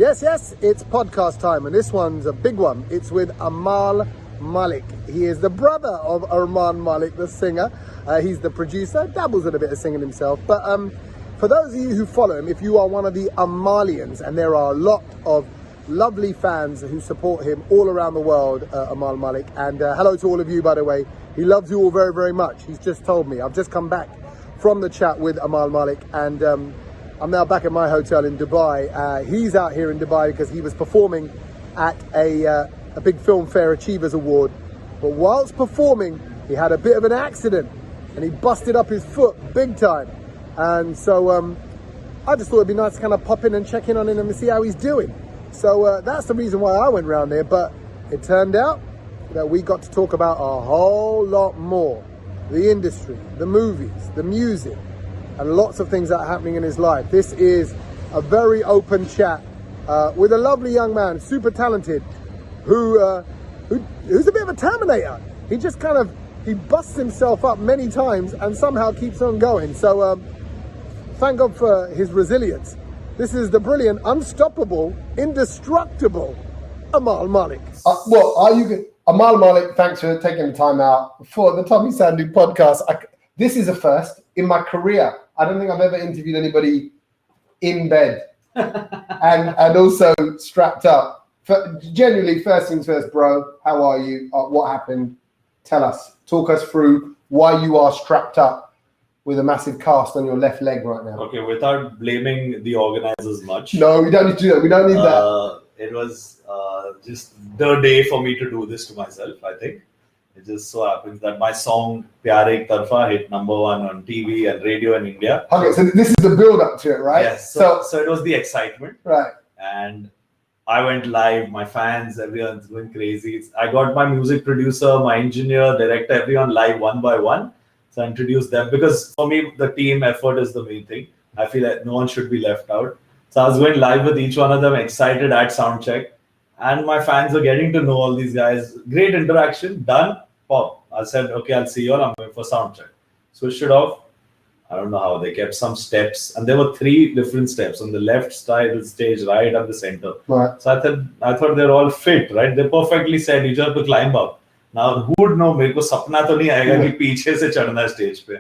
Yes, it's podcast time, and this one's a big one. It's with Amaal Mallik. He is the brother of Amaal Mallik, the singer. He's the producer, dabbles in a bit of singing himself. But for those of you who follow him, if you are one of the Amaalians, and there are a lot of lovely fans who support him all around the world, Amaal Mallik. And hello to all of you, by the way. He loves you all very, very much. He's just told me. I've just come back from the chat with Amaal Mallik, and I'm now back at my hotel in Dubai. He's out here in Dubai because he was performing at a big Film Fair Achievers Award. But whilst performing, he had a bit of an accident and he busted up his foot big time. And so I just thought it'd be nice to kind of pop in and check in on him and see how he's doing. So that's the reason why I went round there. But it turned out that we got to talk about a whole lot more. The industry, the movies, the music, and lots of things that are happening in his life. This is a very open chat with a lovely young man, super talented, who's a bit of a Terminator. He just he busts himself up many times and somehow keeps on going. So thank God for his resilience. This is the brilliant, unstoppable, indestructible Amaal Mallik. Amaal Mallik, thanks for taking the time out for the Tommy Sandhu podcast. This is a first in my career. I don't think I've ever interviewed anybody in bed and also strapped up. Genuinely, first things first, bro. How are you? What happened? Tell us. Talk us through why you are strapped up with a massive cast on your left leg right now. Okay, without blaming the organizers much. No, we don't need to do that. We don't need that. It was just the day for me to do this to myself, I think. It just so happens that my song Pyar Ek Tarfa hit #1 on TV and radio in India. Okay, so this is the build up to it, right? Yes. So it was the excitement. Right. And I went live, my fans, everyone's going crazy. I got my music producer, my engineer, director, everyone live one by one. So I introduced them because for me, the team effort is the main thing. I feel that no one should be left out. So I was going live with each one of them, excited at sound check. And my fans are getting to know all these guys. Great interaction, done, pop. I said, okay, I'll see you all. I'm going for sound check. Switched it off. I don't know how. They kept some steps. And there were 3 different steps on the left side of the stage, right at the center. Right. So I thought they're all fit, right? They perfectly said you just have to climb up. Now, who would know? मेरे को सपना तो नहीं आएगा कि पीछे से चढ़ना stage पे.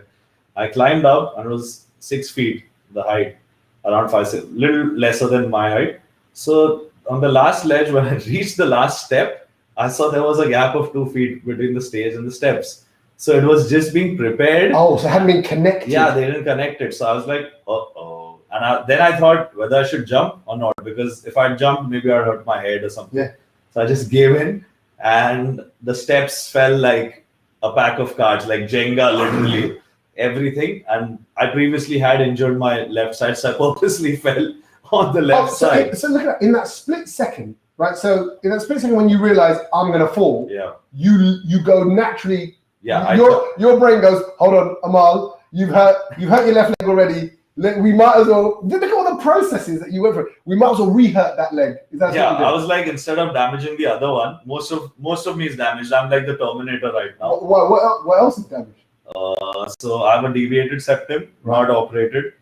I climbed up and it was 6 feet, the height, around 5, little lesser than my height. So on the last ledge, when I reached the last step, I saw there was a gap of 2 feet between the stage and the steps. So it was just being prepared. Oh, so it hadn't been connected. Yeah, they didn't connect it. So I was like, uh-oh. And then I thought whether I should jump or not, because if I jumped, maybe I'd hurt my head or something. Yeah. So I just gave in, and the steps fell like a pack of cards, like Jenga, literally, everything. And I previously had injured my left side, so I purposely fell on the left side. So look at that, in that split second, right? So in that split second when you realize I'm going to fall, yeah, you go naturally. Yeah, your brain goes, hold on, Amaal, you've hurt your left leg already. We might as well look at all the processes that you went through. We might as well re-hurt that leg. Is that yeah? I was like, instead of damaging the other one, most of me is damaged. I'm like the Terminator right now. What else is damaged? So I have a deviated septum, not operated.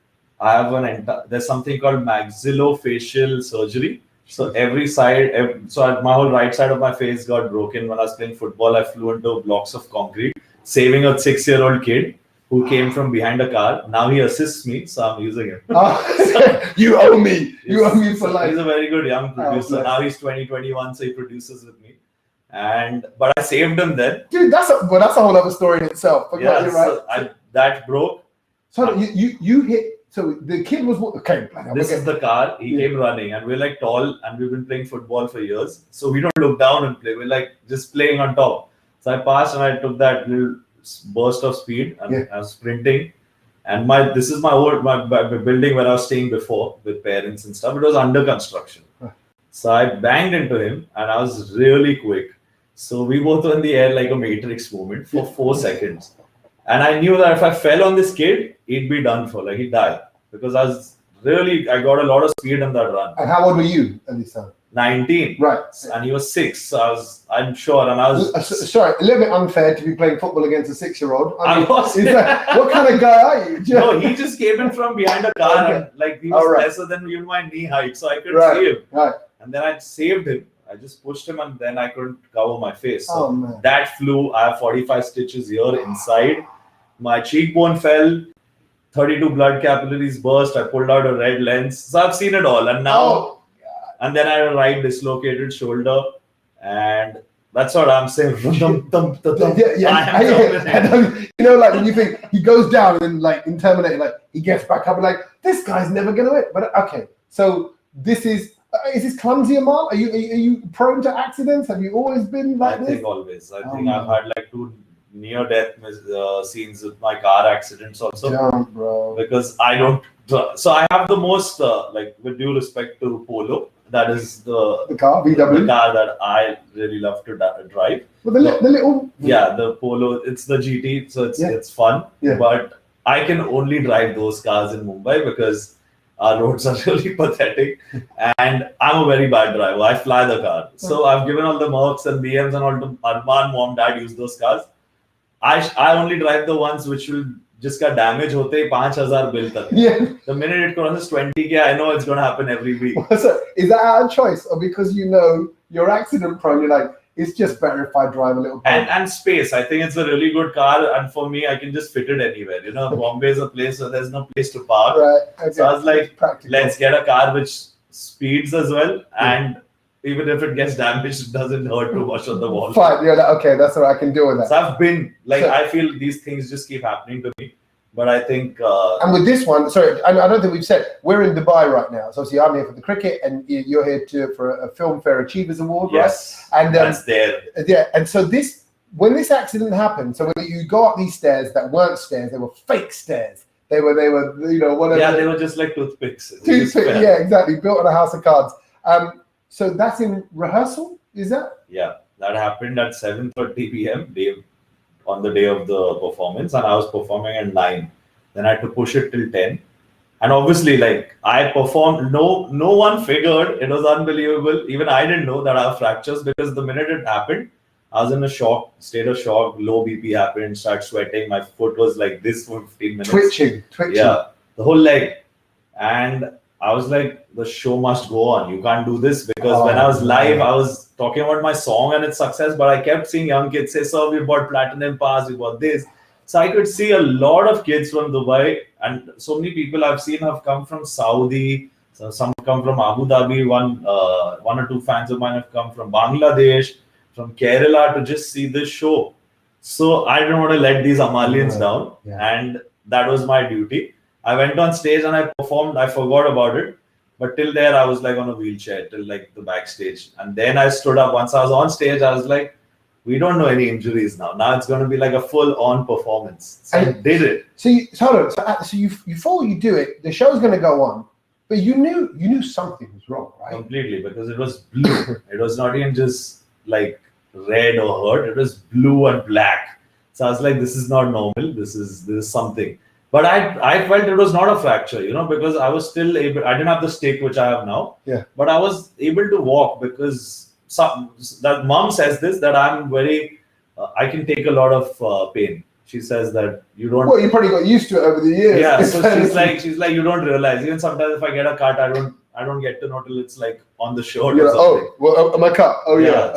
I have there's something called maxillofacial surgery. So every side, my whole right side of my face got broken. When I was playing football, I flew into blocks of concrete, saving a 6-year-old kid who came from behind a car. Now he assists me, so I'm using him. You owe me. You owe me for life. He's a very good young producer. Now he's 21, so he produces with me. But I saved him then. Dude, that's a whole other story in itself. But yeah, you're right. So that broke. So you hit. So the kid was okay. This is the car. He came running, and we're like tall, and we've been playing football for years. So we don't look down and play. We're like just playing on top. So I passed, and I took that little burst of speed, and I was sprinting. And this is my building where I was staying before with parents and stuff. It was under construction. So I banged into him, and I was really quick. So we both were in the air like a Matrix moment for 4 seconds. And I knew that if I fell on this kid, he'd be done for, like he'd die. Because I got a lot of speed in that run. And how old were you at this time? 19. Right. And he was 6. So I'm sure. And I was. Sorry, a little bit unfair to be playing football against a 6-year-old. I was. What kind of guy are you? No, he just came in from behind a car and like he was lesser than even my knee height. So I couldn't see him. Right. And then I saved him. I just pushed him and then I couldn't cover my face. So that flew. I have 45 stitches here inside. My cheekbone fell. 32 blood capillaries burst. I pulled out a red lens. So I've seen it all. And now, and then I had a right dislocated shoulder. And that's what I'm saying. You know, like when you think he goes down and like in Terminator, like he gets back up and like, this guy's never going to win. But okay, so this is this clumsy, Amaal? Are you prone to accidents? Have you always been like this? I think always. I think I've had like 2 near-death scenes with my car accidents also. Don't, bro. Because I don't. So I have the most, like with due respect to Polo, that is the car, VW. The car that I really love to drive. Well, the little. Yeah, the Polo. It's the GT, so it's fun. Yeah. But I can only drive those cars in Mumbai because our roads are really pathetic, and I'm a very bad driver. I fly the car, so I've given all the Mercs and BMs and all to Arman, mom, dad use those cars. I only drive the ones which will just get damage hote hi 5,000 bill tak. Yeah. The minute it crosses 20K, I know it's going to happen every week. So is that out of choice or because you know you're accident prone? You're like, it's just better if I drive a little. And space. I think it's a really good car, and for me, I can just fit it anywhere. You know, Bombay is a place where there's no place to park. Right. Okay. So I was like, practical. Let's get a car which speeds as well, and even if it gets damaged, it doesn't hurt too much on the wall. Fine. You're like, okay, that's all right. I can deal with that. So I've been like, I feel these things just keep happening to me. But I think... and with this one, sorry, I don't think we've said, we're in Dubai right now. So obviously I'm here for the cricket and you're here for a Filmfare Achievers Award, yes, right? And that's there. Yeah, and so when this accident happened, so when you go up these stairs that weren't stairs, they were fake stairs. They were, you know, whatever. Yeah, they were just like toothpicks. Yeah, exactly, built on a house of cards. So that's in rehearsal, is that? Yeah, that happened at 7:30 p.m. on the day of the performance, and I was performing at 9. Then I had to push it till 10. And obviously, like, I performed, no one figured. It was unbelievable. Even I didn't know that I have fractures because the minute it happened, I was in a state of shock, low BP happened, started sweating. My foot was like this for 15 minutes. Twitching. Yeah, the whole leg. And I was like, the show must go on. You can't do this because when I was live, I was talking about my song and its success, but I kept seeing young kids say, sir, we bought platinum pass, we bought this. So I could see a lot of kids from Dubai, and so many people I've seen have come from Saudi, so some come from Abu Dhabi, one or two fans of mine have come from Bangladesh, from Kerala to just see this show. So I didn't want to let these Amaalians down, and that was my duty. I went on stage and I performed. I forgot about it, but till there I was like on a wheelchair till like the backstage, and then I stood up. Once I was on stage, I was like, we don't know any injuries now. Now it's going to be like a full-on performance. So I did it. So hold on. So you before you do it, the show's going to go on, but you knew something was wrong, right? Completely, because it was blue. It was not even just like red or hurt. It was blue and black. So I was like, this is not normal. This is something. But I felt it was not a fracture, you know, because I was still able. I didn't have the stick which I have now. Yeah. But I was able to walk because that mom says this, that I'm very, I can take a lot of pain. She says that you don't. Well, you probably got used to it over the years. Yeah. So she's like, you don't realize. Even sometimes if I get a cut, I don't get to know till it's like on the shirt or something. Oh, well, am I cut? Oh yeah.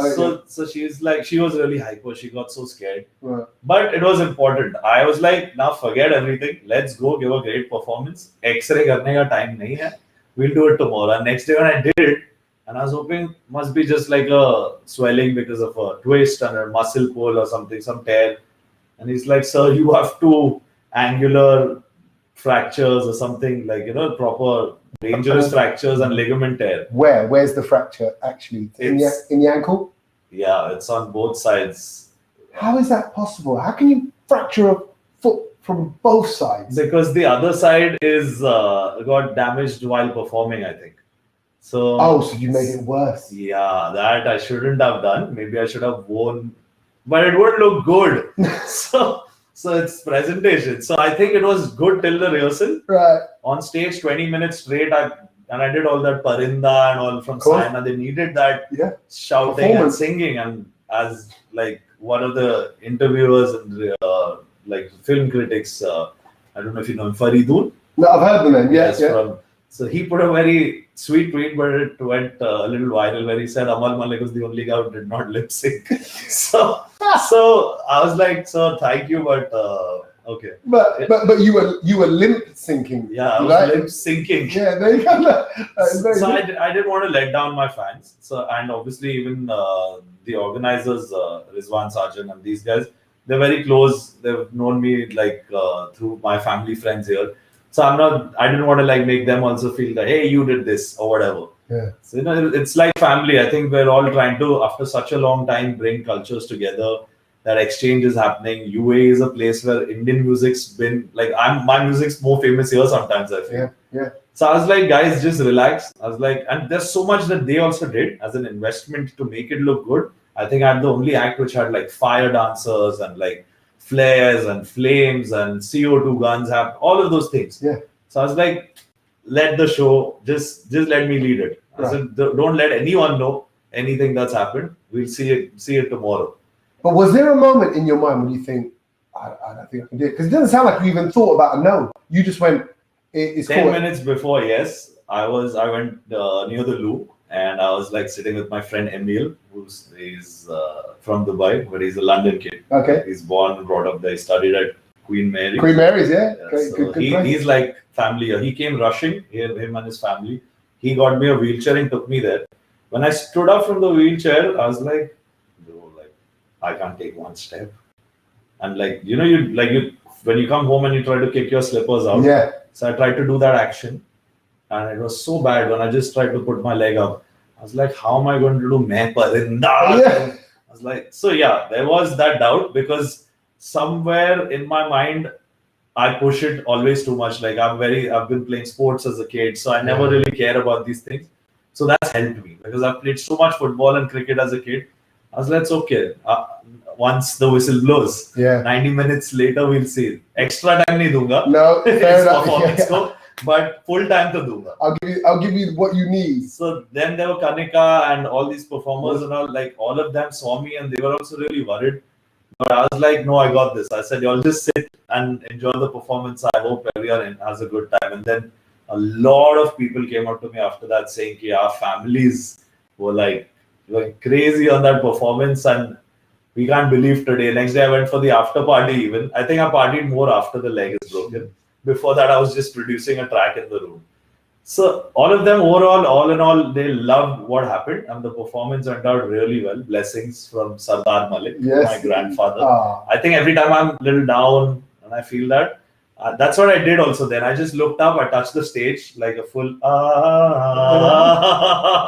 So she's like, she was really hyper. She got so scared. Right. But it was important. I was like, now forget everything. Let's go give a great performance. X-ray karne ka time nahi hai. We'll do it tomorrow. And next day when I did it, and I was hoping must be just like a swelling because of a twist and a muscle pull or something, some tear. And he's like, sir, you have 2 angular fractures or something, like, you know, proper dangerous fractures and ligament tear. Where's the fracture actually? In the ankle? Yeah, it's on both sides. How is that possible? How can you fracture a foot from both sides? Because the other side is got damaged while performing, I think. So you made it worse. Yeah, that I shouldn't have done. Maybe I should have worn, but it wouldn't look good. so it's presentation. So I think it was good till the rehearsal. Right. On stage, 20 minutes straight, I and I did all that Parinda and all from Sayana. They needed that shouting and singing. And as like one of the interviewers and like film critics, I don't know if you know him, Faridun. No, I've heard the name. Yes. So he put a very sweet tweet, but it went a little viral, where he said Amaal Mallik was the only guy who did not lip sync. so I was like, so thank you, but okay. But you were lip syncing. Yeah, I was lip syncing. Yeah, there you go. So I didn't want to let down my fans. So, and obviously even the organizers, Rizwan Sarjan and these guys, they're very close. They've known me like through my family friends here. So I didn't want to like make them also feel that, hey, you did this or whatever. Yeah. So, it's like family. I think we're all trying to, after such a long time, bring cultures together. That exchange is happening. UAE is a place where Indian music's been like, my music's more famous here sometimes, I feel. Yeah. So I was like, guys, just relax. I was like, and there's so much that they also did as an investment to make it look good. I think I'm the only act which had like fire dancers and like flares and flames and CO2 guns, have all of those things. Yeah. So I was like, let the show, just let me lead it. I said, don't let anyone know anything that's happened. We'll see it tomorrow. But was there a moment in your mind when you think, I don't think I can do it? Because it doesn't sound like you even thought about a no. You just went, it's 10 cool. minutes before, yes, I went near the loo, and I was like sitting with my friend Emil, he's from Dubai, but he's a London kid. Okay. He's born and brought up there. He studied at Queen Mary. Queen Mary's, yeah. So he's like family. He came rushing, him and his family. He got me a wheelchair and took me there. When I stood up from the wheelchair, I was like, I can't take one step. And like, when you come home and you try to kick your slippers out. Yeah. So I tried to do that action. And it was so bad when I just tried to put my leg up. I was like, how am I going to do Main Parinda? Yeah. I was like, so yeah, there was that doubt, because somewhere in my mind, I push it always too much. Like I've been playing sports as a kid, so I never really care about these things. So that's helped me, because I've played so much football and cricket as a kid. I was like, it's okay. Once the whistle blows, 90 minutes later, we'll see. Extra time nahi dunga. No, fair enough. But full time to dunga. I'll give you what you need. So then there were Kanika and all these performers and all, like all of them saw me and they were also really worried. But I was like, no, I got this. I said, y'all just sit and enjoy the performance. I hope everyone has a good time. And then a lot of people came up to me after that saying that our families were like crazy on that performance, and we can't believe today. Next day I went for the after party even. I think I partied more after the leg is broken. Before that I was just producing a track in the room. So all of them overall, all in all, they loved what happened, and the performance went out really well. Blessings from Sardar Malik, my grandfather. I think every time I'm a little down and I feel that, that's what I did also then. I just looked up, I touched the stage like a full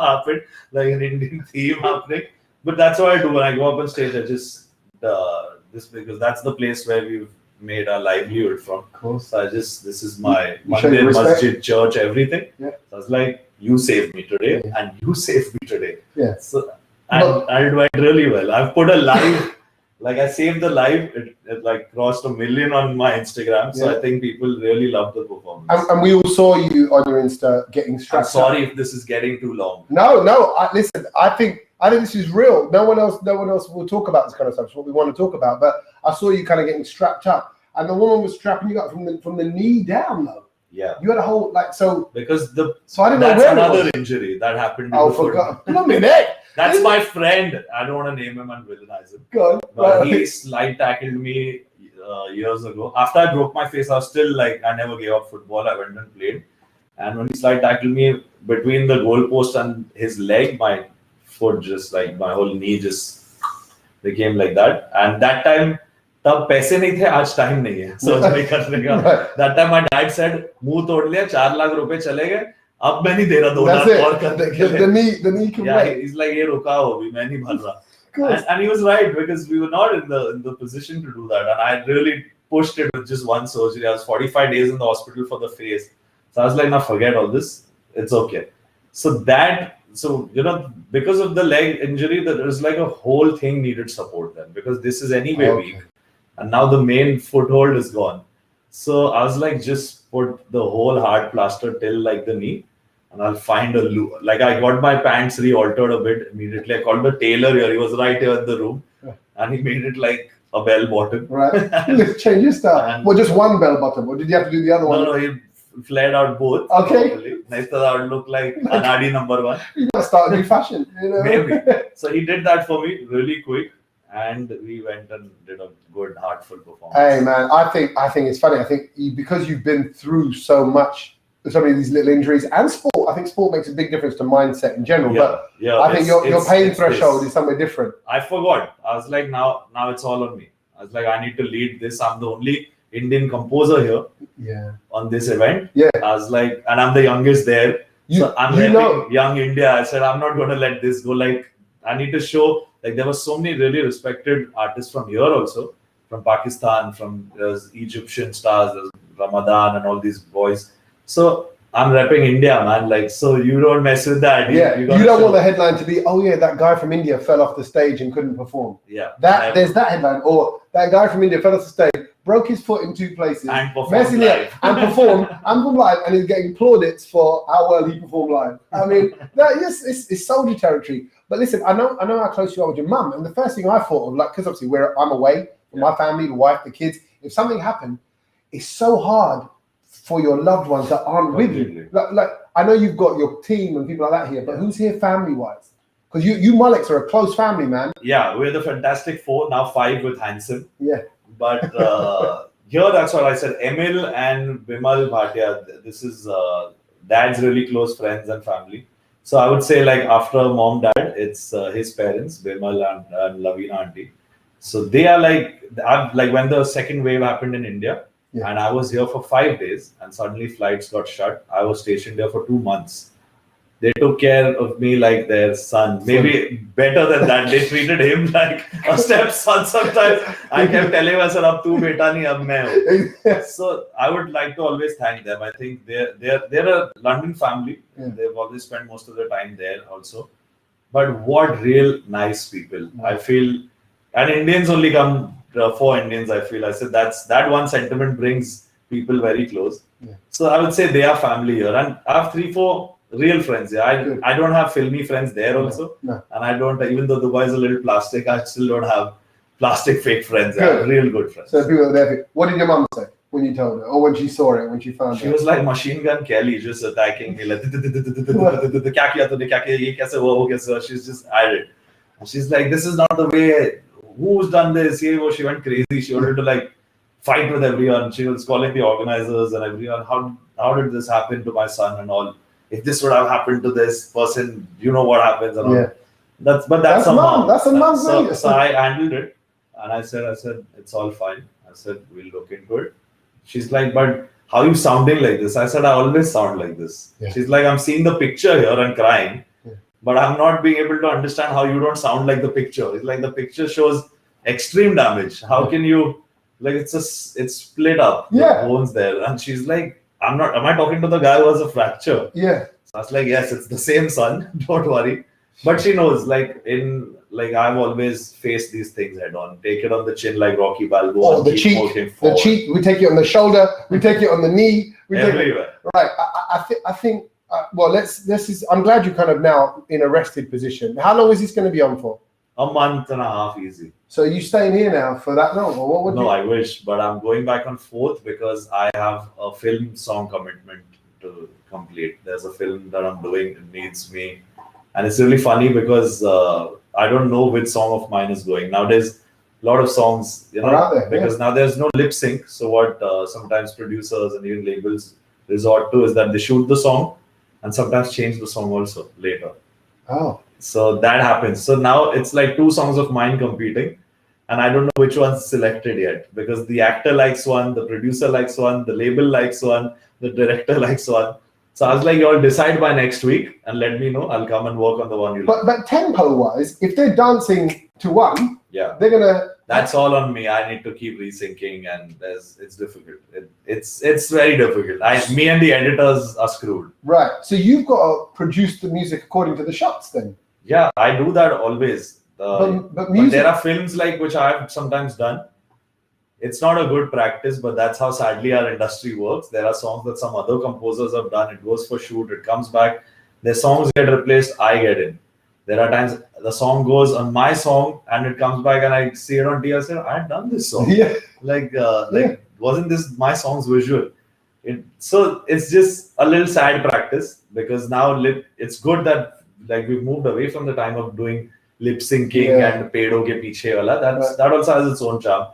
happened, like an Indian theme happening. But that's what I do when I go up on stage. I just, because that's the place where we've made our livelihood from. Cool. So this is my Mandir, Masjid, church, everything. Yeah. So I was like, you saved me today and you saved me today. Yeah. So, and it went really well. I've put a live, like I saved the live, it like crossed 1 million on my Instagram. So I think people really loved the performance. And we all saw you on your Insta getting strapped. I'm sorry if this is getting too long. No, listen, I think this is real. No one else will talk about this kind of stuff. It's what we want to talk about. But I saw you kind of getting strapped up. And the woman was strapping you up from the knee down, though. Yeah. You had a whole, like, so. Because I didn't know that's where another injury that happened. Oh, forgot. Put on my neck. That's my friend. I don't want to name him and villainize him. Go on. But he slide tackled me years ago. After I broke my face, I was still like, I never gave up football. I went and played. And when he slide tackled me between the goalpost and his leg, my foot just like, my whole knee just became like that. And that time, तब पैसे नहीं थे, आज time नहीं है surgery करने का. That time my dad said, मुंह तोड़ लिया, 4 लाख रुपए चले गए, अब मैं नहीं दे रहा 2 लाख और करने के लिए. The knee can wait. He's like, ये रुका हो भी, मैं नहीं भर रहा. And he was right, because we were not in the position to do that, and I really pushed it with just one surgery. I was 45 days in the hospital for the face. So I was like, now forget all this, it's okay. So because of the leg injury, there was like a whole thing needed support then, because this is anyway weak. And now the main foothold is gone. So I was like, just put the whole hard plaster till like the knee. and I'll find a loop. Like I got my pants re-altered a bit immediately. I called the tailor here. He was right here in the room, and he made it like a bell bottom. Right. Let's change your style. Well, just one bell bottom, or did you have to do the other one? No, he flared out both. Okay. Next to that would look like Anadi number 1. You gotta start a new fashion, you know? Maybe. So he did that for me really quick, and we went and did a good, heartful performance. Hey man, I think it's funny. I think because you've been through so many of these little injuries and sport. I think sport makes a big difference to mindset in general. But I think your pain threshold is somewhere different. I forgot. I was like, now it's all on me. I was like, I need to lead this. I'm the only Indian composer here on this event. Yeah. I was like, and I'm the youngest there. So I'm helping young India. I said, I'm not going to let this go. Like, I need to show, like, there were so many really respected artists from here also, from Pakistan, from Egyptian stars, there's Ramadan and all these boys. So I'm repping India, man. Like, so you don't mess with that. You don't want the headline to be, oh yeah, that guy from India fell off the stage and couldn't perform. Yeah. There's that headline. Or that guy from India fell off the stage, broke his foot in 2 places, and performed live. and live, and he's getting plaudits for how well he performed live. I mean, it's soldier territory. But listen, I know how close you are with your mum, and the first thing I thought of, like, because obviously I'm away from my family, the wife, the kids. If something happened, it's so hard for your loved ones that aren't with you. Like I know you've got your team and people like that here, but who's here family-wise? Because you Malliks are a close family, man. Yeah, we're the Fantastic Four, now 5 with Hanson. Yeah. But here, that's what I said. Emil and Bimal Bhatia, this is dad's really close friends and family. So I would say, like, after mom, dad, it's his parents, Bimal and Lavina auntie. So they are like when the second wave happened in India, and I was here for 5 days, and suddenly flights got shut. I was stationed there for 2 months. They took care of me like their son. Maybe better than that. They treated him like a stepson sometimes. I kept telling myself, "Ab tu beta nahi, ab main hu." So I would like to always thank them. I think they're a London family. They've always spent most of their time there also. But what real nice people. I feel, and Indians only come for Indians, I feel. I said that one sentiment brings people very close. So I would say they are family here. And I have 3-4 real friends. I don't have filmy friends there also. No. And I don't, even though Dubai is a little plastic, I still don't have plastic fake friends. I have real good friends. So people are there. What did your mum say when you told her? Or when she saw it, when she found it? She was like Machine Gun Kelly, just attacking me. Like, kya kiya tune, kya kiya, ye kaise hua, wo kaise. She's just at it. And she's like, this is not the way. Who's done this? She went crazy. She wanted to like fight with everyone. She was calling the organizers and everyone. How did this happen to my son and all? If this would have happened to this person, you know what happens and all. That's a mom. That's a mom. So I handled it, and I said, it's all fine. I said, we'll look into it. She's like, but how are you sounding like this? I said, I always sound like this. She's like, I'm seeing the picture here and crying, but I'm not being able to understand how you don't sound like the picture. It's like the picture shows extreme damage. How can you, like, it's split up, the bones there. And she's like, am I talking to the guy who has a fracture? Yeah. So I was like, yes, it's the same son. Don't worry. But she knows, I've always faced these things head on. Take it on the chin like Rocky Balboa. Oh, the cheek. The cheek. We take it on the shoulder. We take it on the knee. Everywhere. Right. I think. Well, I'm glad you're kind of now in a rested position. How long is this going to be on for? A month and a half, easy. So are you staying here now for that long, or what would No, I wish, but I'm going back on 4th because I have a film song commitment to complete. There's a film that I'm doing. It needs me. And it's really funny because I don't know which song of mine is going. Nowadays, a lot of songs, because now there's no lip sync. So what sometimes producers and even labels resort to is that they shoot the song and sometimes change the song also later. Oh. So that happens. So now it's like 2 songs of mine competing. And I don't know which one's selected yet because the actor likes one, the producer likes one, the label likes one, the director likes one. So I was like, y'all decide by next week and let me know. I'll come and work on the one you like. But tempo-wise, if they're dancing to one, they're gonna. That's all on me. I need to keep resyncing, and it's difficult. It's very difficult. Me and the editors are screwed. Right. So you've got to produce the music according to the shots, then. Yeah, I do that always. But there are films like which I've sometimes done. It's not a good practice, but that's how sadly our industry works. There are songs that some other composers have done. It goes for shoot, it comes back. Their songs get replaced, I get in. There are times the song goes on my song and it comes back and I see it on TV. I say, I had done this song. Yeah. Wasn't this my song's visual? So it's just a little sad practice, because now it's good that like we've moved away from the time of doing lip syncing and pedo ke piche wala. That also has its own charm.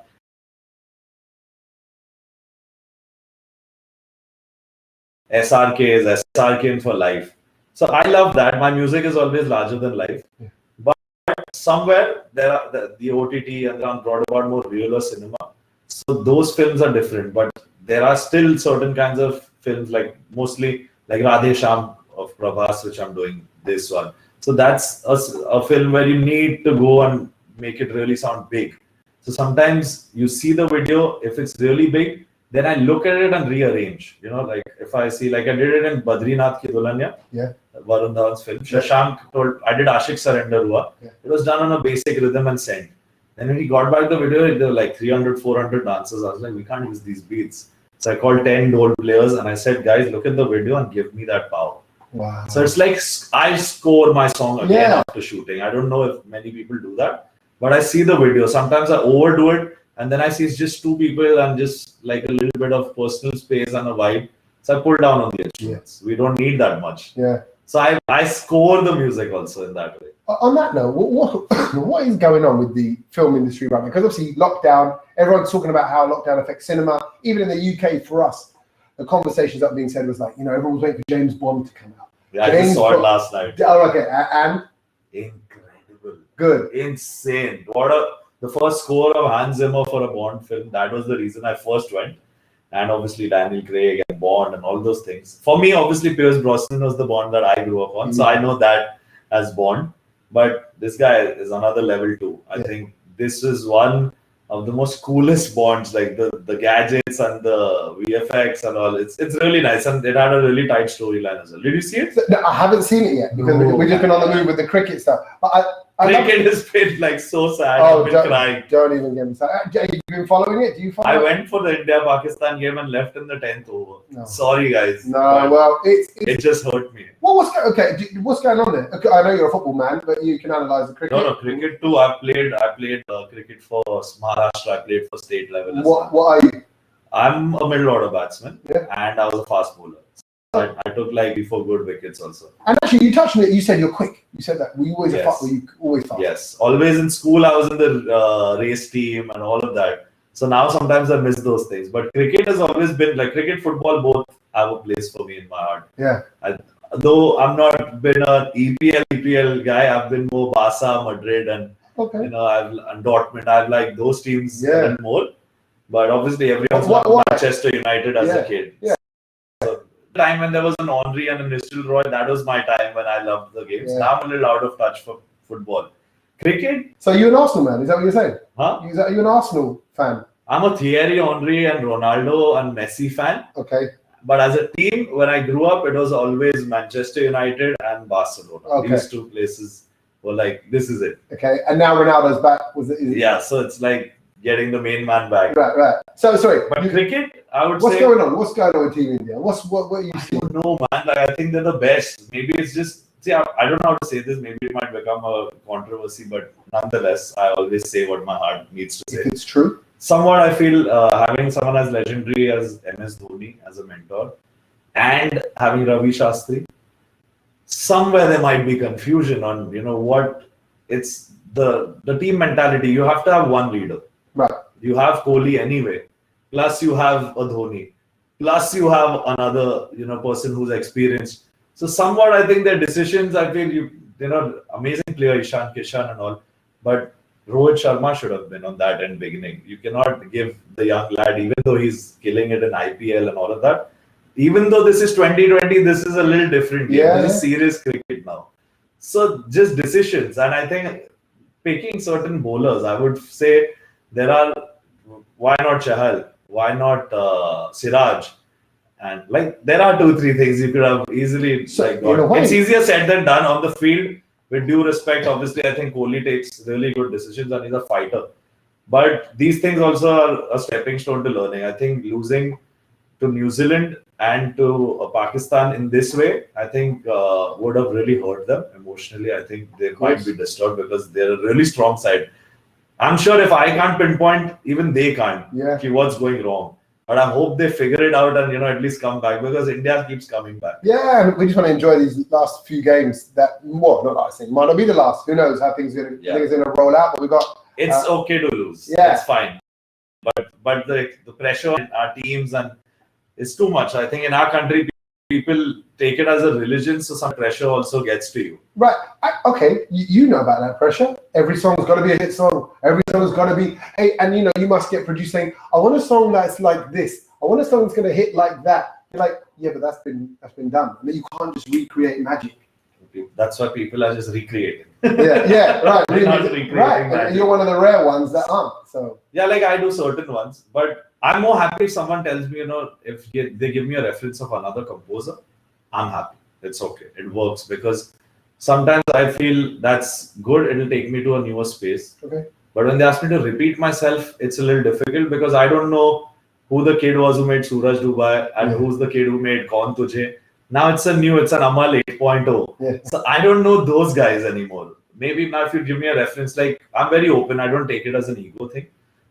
SRK is SRK for life. So I love that. My music is always larger than life. But somewhere there are the OTT and then brought about more real cinema. So those films are different, but there are still certain kinds of films, like mostly like Radhe Shyam of Prabhas, which I'm doing this one. So that's a film where you need to go and make it really sound big. So sometimes you see the video, if it's really big, then I look at it and rearrange. Like if I see, like I did it in Badrinath Ki Dulhania, Varun Dhawan's film. Shashank told, I did Ashik Surrender Hua. It was done on a basic rhythm and send. And when he got back the video, there were like 300, 400 dancers. I was like, we can't use these beats. So I called 10 old players and I said, guys, look at the video and give me that power. Wow. So it's like I score my song again after shooting. I don't know if many people do that, but I see the video. Sometimes I overdo it, and then I see it's just two people and just like a little bit of personal space and a vibe. So I pull down on the instruments. We don't need that much. Yeah. So I score the music also in that way. On that note, what is going on with the film industry right now? Because obviously lockdown, everyone's talking about how lockdown affects cinema. Even in the UK, for us, the conversations that were being said was like, everyone's waiting for James Bond to come out. Yeah, I just saw it last night. Oh, okay. And? Incredible. Good. Insane. The first score of Hans Zimmer for a Bond film, that was the reason I first went. And obviously Daniel Craig and Bond and all those things. For me, obviously Pierce Brosnan was the Bond that I grew up on. So I know that as Bond. But this guy is another level too. I think this is one of the most coolest Bonds, like the gadgets and the VFX and all. It's really nice, and it had a really tight storyline as well. Did you see it? No, I haven't seen it yet because we've just been on the move with the cricket stuff. But cricket has been like so sad. Oh, I've been crying. Don't even get me started. Have you been following it? Do you follow I it? went for the India-Pakistan game and left in the 10th over. No. Sorry, guys. No, well, it just hurt me. Well, what's going on there? Okay, I know you're a football man, but you can analyze the cricket. No, cricket too. I played cricket for Maharashtra. I played for state level as well. What are you? I'm a middle order batsman, and I was a fast bowler. So I took like 4 good wickets also. And actually, you touched on it. You said you're quick. You said that. Were you always always fast? Yes, always in school. I was in the race team and all of that. So now sometimes I miss those things. But cricket has always been like cricket, football, both have a place for me in my heart. Yeah. Though I'm not been an EPL guy, I've been more Barca, Madrid, and and Dortmund. I've liked those teams more. But obviously, everyone's not Manchester United as a kid. Yeah. So, the time when there was an Henry and a Nistelrooy, that was my time when I loved the games. Now I'm a little out of touch for football. Cricket. So you're an Arsenal man? Is that what you're saying? Huh? Are you an Arsenal fan? I'm a Thierry Henry and Ronaldo and Messi fan. Okay. But as a team, when I grew up, it was always Manchester United and Barcelona. Okay. These two places were like, this is it. Okay. And now Ronaldo's back. Yeah. So it's like getting the main man back. Right. So sorry. But cricket, I would say. What's going on? What's going on with Team India? What are you seeing? I don't know, man. Like, I think they're the best. Maybe it's just. See, I don't know how to say this. Maybe it might become a controversy, but nonetheless, I always say what my heart needs to say. If it's true. Somewhat, I feel having someone as legendary as MS Dhoni as a mentor and having Ravi Shastri, somewhere there might be confusion on, what it's the team mentality. You have to have one leader. Right. You have Kohli anyway. Plus you have a Dhoni. Plus you have another, person who's experienced. So somewhat, I think their decisions, I feel amazing player, Ishan Kishan and all, but Rohit Sharma should have been on that end beginning. You cannot give the young lad, even though he's killing it in IPL and all of that. Even though this is 2020, this is a little different game. This is serious cricket now. So just decisions. And I think picking certain bowlers, I would say why not Chahal? Why not Siraj? And there are 2-3 things you could have easily it's easier said than done on the field. With due respect, obviously, I think Kohli takes really good decisions and he's a fighter. But these things also are a stepping stone to learning. I think losing to New Zealand and to Pakistan in this way, I think would have really hurt them emotionally. I think they might be disturbed because they're a really strong side. I'm sure if I can't pinpoint, even they can't. Yeah. What's going wrong? But I hope they figure it out and at least come back, because India keeps coming back. Yeah, and we just want to enjoy these last few games. That not last thing, might not be the last. Who knows how things are going to roll out? But we got. It's okay to lose. Yeah, it's fine. But the pressure on our teams and it's too much. I think in our country, people take it as a religion, so some pressure also gets to you. Right. Okay. You know about that pressure. Every song's got to be a hit song. Every song's got to be. Hey, and you must get produced saying, "I want a song that's like this. I want a song that's going to hit like that." You're like, yeah, but that's been done. And you can't just recreate magic. That's why people are just recreating. yeah, right. Right. And you're one of the rare ones that aren't. So yeah, like I do certain ones, but I'm more happy if someone tells me, if they give me a reference of another composer, I'm happy. It's okay. It works, because sometimes I feel that's good. It'll take me to a newer space. Okay. But when they ask me to repeat myself, it's a little difficult, because I don't know who the kid was who made Suraj Dubai and who's the kid who made Kaun Tujhe. Now it's an Amaal 8.0. Yeah. So I don't know those guys anymore. Maybe now if you give me a reference, like I'm very open. I don't take it as an ego thing,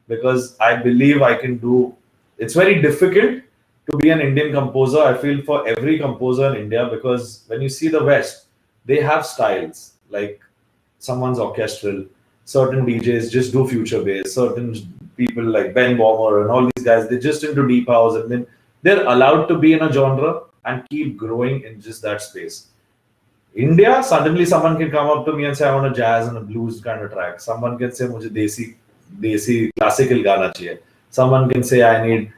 because I believe I can do. It's very difficult to be an Indian composer. I feel for every composer in India, because when you see the West, they have styles. Like someone's orchestral, certain DJs just do future bass, certain people like Ben Bomber and all these guys, they're just into deep house, and then they're allowed to be in a genre and keep growing in just that space. India, suddenly someone can come up to me and say, I want a jazz and a blues kind of track. Someone can say, mujhe desi classical gana chahiye. Someone can say, I need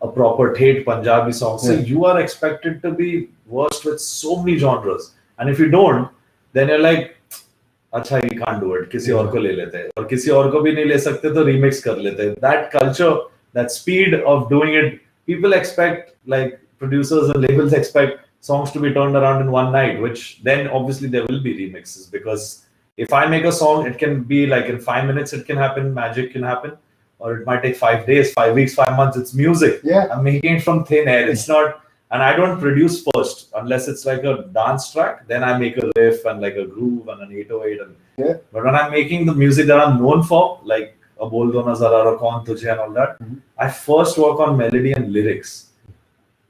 a proper Thet Punjabi song. So you are expected to be versed with so many genres. And if you don't, then you're like, अच्छा we can't do it. किसी और को ले लेते हैं. और किसी और को भी नहीं ले सकते तो remix कर लेते हैं. That culture, that speed of doing it, people expect, like producers and labels expect songs to be turned around in one night, which then obviously there will be remixes, because if I make a song, it can be like in 5 minutes, it can happen, magic can happen, or it might take 5 days, 5 weeks, 5 months. It's music. Yeah. I'm making it from thin air. It's not, and I don't produce first unless it's like a dance track. Then I make a riff and like a groove and an 808. But when I'm making the music that I'm known for, like a Bol Do Na Zara or Kaun Tujhe and all that, I first work on melody and lyrics.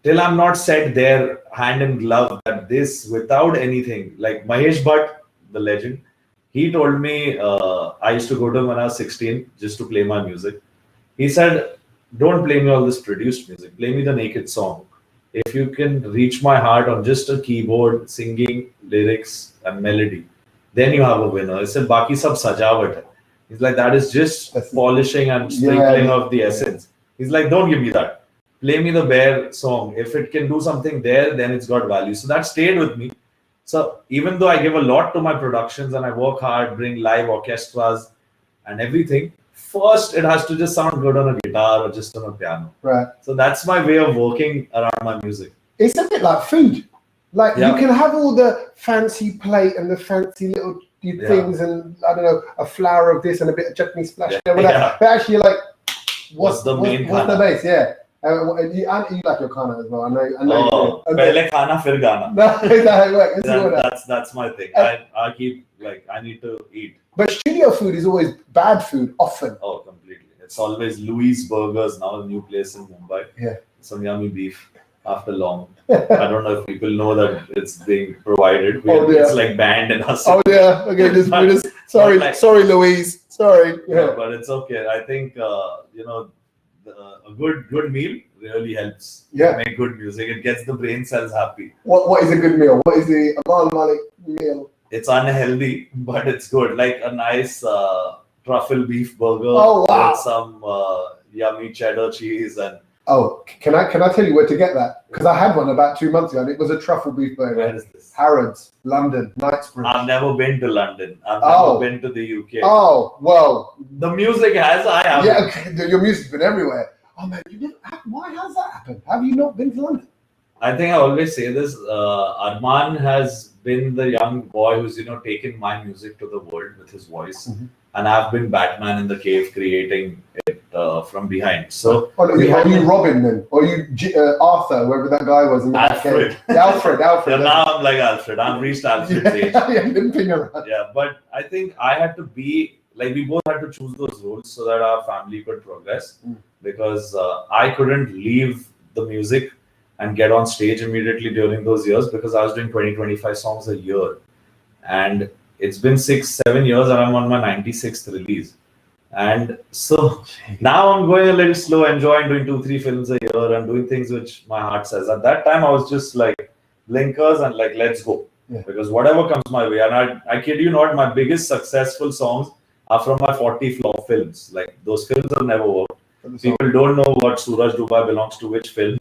Till I'm not set there hand in glove at this without anything. Like Mahesh Bhatt, the legend, he told me, I used to go to him when I was 16 just to play my music. He said, don't play me all this produced music. Play me the naked song. If you can reach my heart on just a keyboard, singing, lyrics and melody, then you have a winner. He said, Baki sab sajawat hai. He's like, that is just polishing and sprinkling of the essence. He's like, don't give me that. Play me the bare song. If it can do something there, then it's got value. So that stayed with me. So even though I give a lot to my productions and I work hard, bring live orchestras and everything, first it has to just sound good on a guitar or just on a piano. Right. So that's my way of working around my music. It's a bit like food. Like you can have all the fancy plate and the fancy little things and I don't know, a flower of this and a bit of chutney splash. But actually you're like, what's the base? Yeah. You like your khana as well. I know. Pehle khana, fir gana. That's my thing. I keep like I need to eat. But studio food is always bad food, often. Oh, completely. It's always Louis Burgers, now a new place in Mumbai. Yeah. Some yummy beef after long. I don't know if people know that it's being provided. It's like banned in us. Oh yeah. Okay. Sorry, Louise. Sorry. Yeah. But it's okay. I think a good meal really helps. Yeah. Make good music. It gets the brain cells happy. What is a good meal? What is the Amaal Mallik meal? It's unhealthy, but it's good. Like a nice truffle beef burger with some yummy cheddar cheese and. Oh, can I tell you where to get that? Because I had one about 2 months ago, and it was a truffle beef burger. Where is this? Harrods, London, Knightsbridge. I've never been to London. I've never been to the UK. Oh, well. The music has. I have. Yeah, okay. Your music's been everywhere. Oh man, why has that happened? Have you not been to London? I think I always say this. Arman has been the young boy who's taken my music to the world with his voice, and I've been Batman in the cave creating it from behind. So are you Robin then? Or are you Arthur, whoever that guy was in the Alfred. Alfred. Yeah, now I'm like Alfred. I've reached Alfred's age. Limping around. Yeah, but I think I had to be like, we both had to choose those roles so that our family could progress, because I couldn't leave the music and get on stage immediately during those years, because I was doing 20-25 songs a year, and it's been 6-7 years and I'm on my 96th release. And so now I'm going a little slow, enjoying doing 2-3 films a year and doing things which my heart says. At that time I was just like blinkers and like, let's go. Because whatever comes my way, and I kid you not, my biggest successful songs are from my 40 flop films. Like, those films have never worked. People don't know what Suraj Dubai belongs to, which film.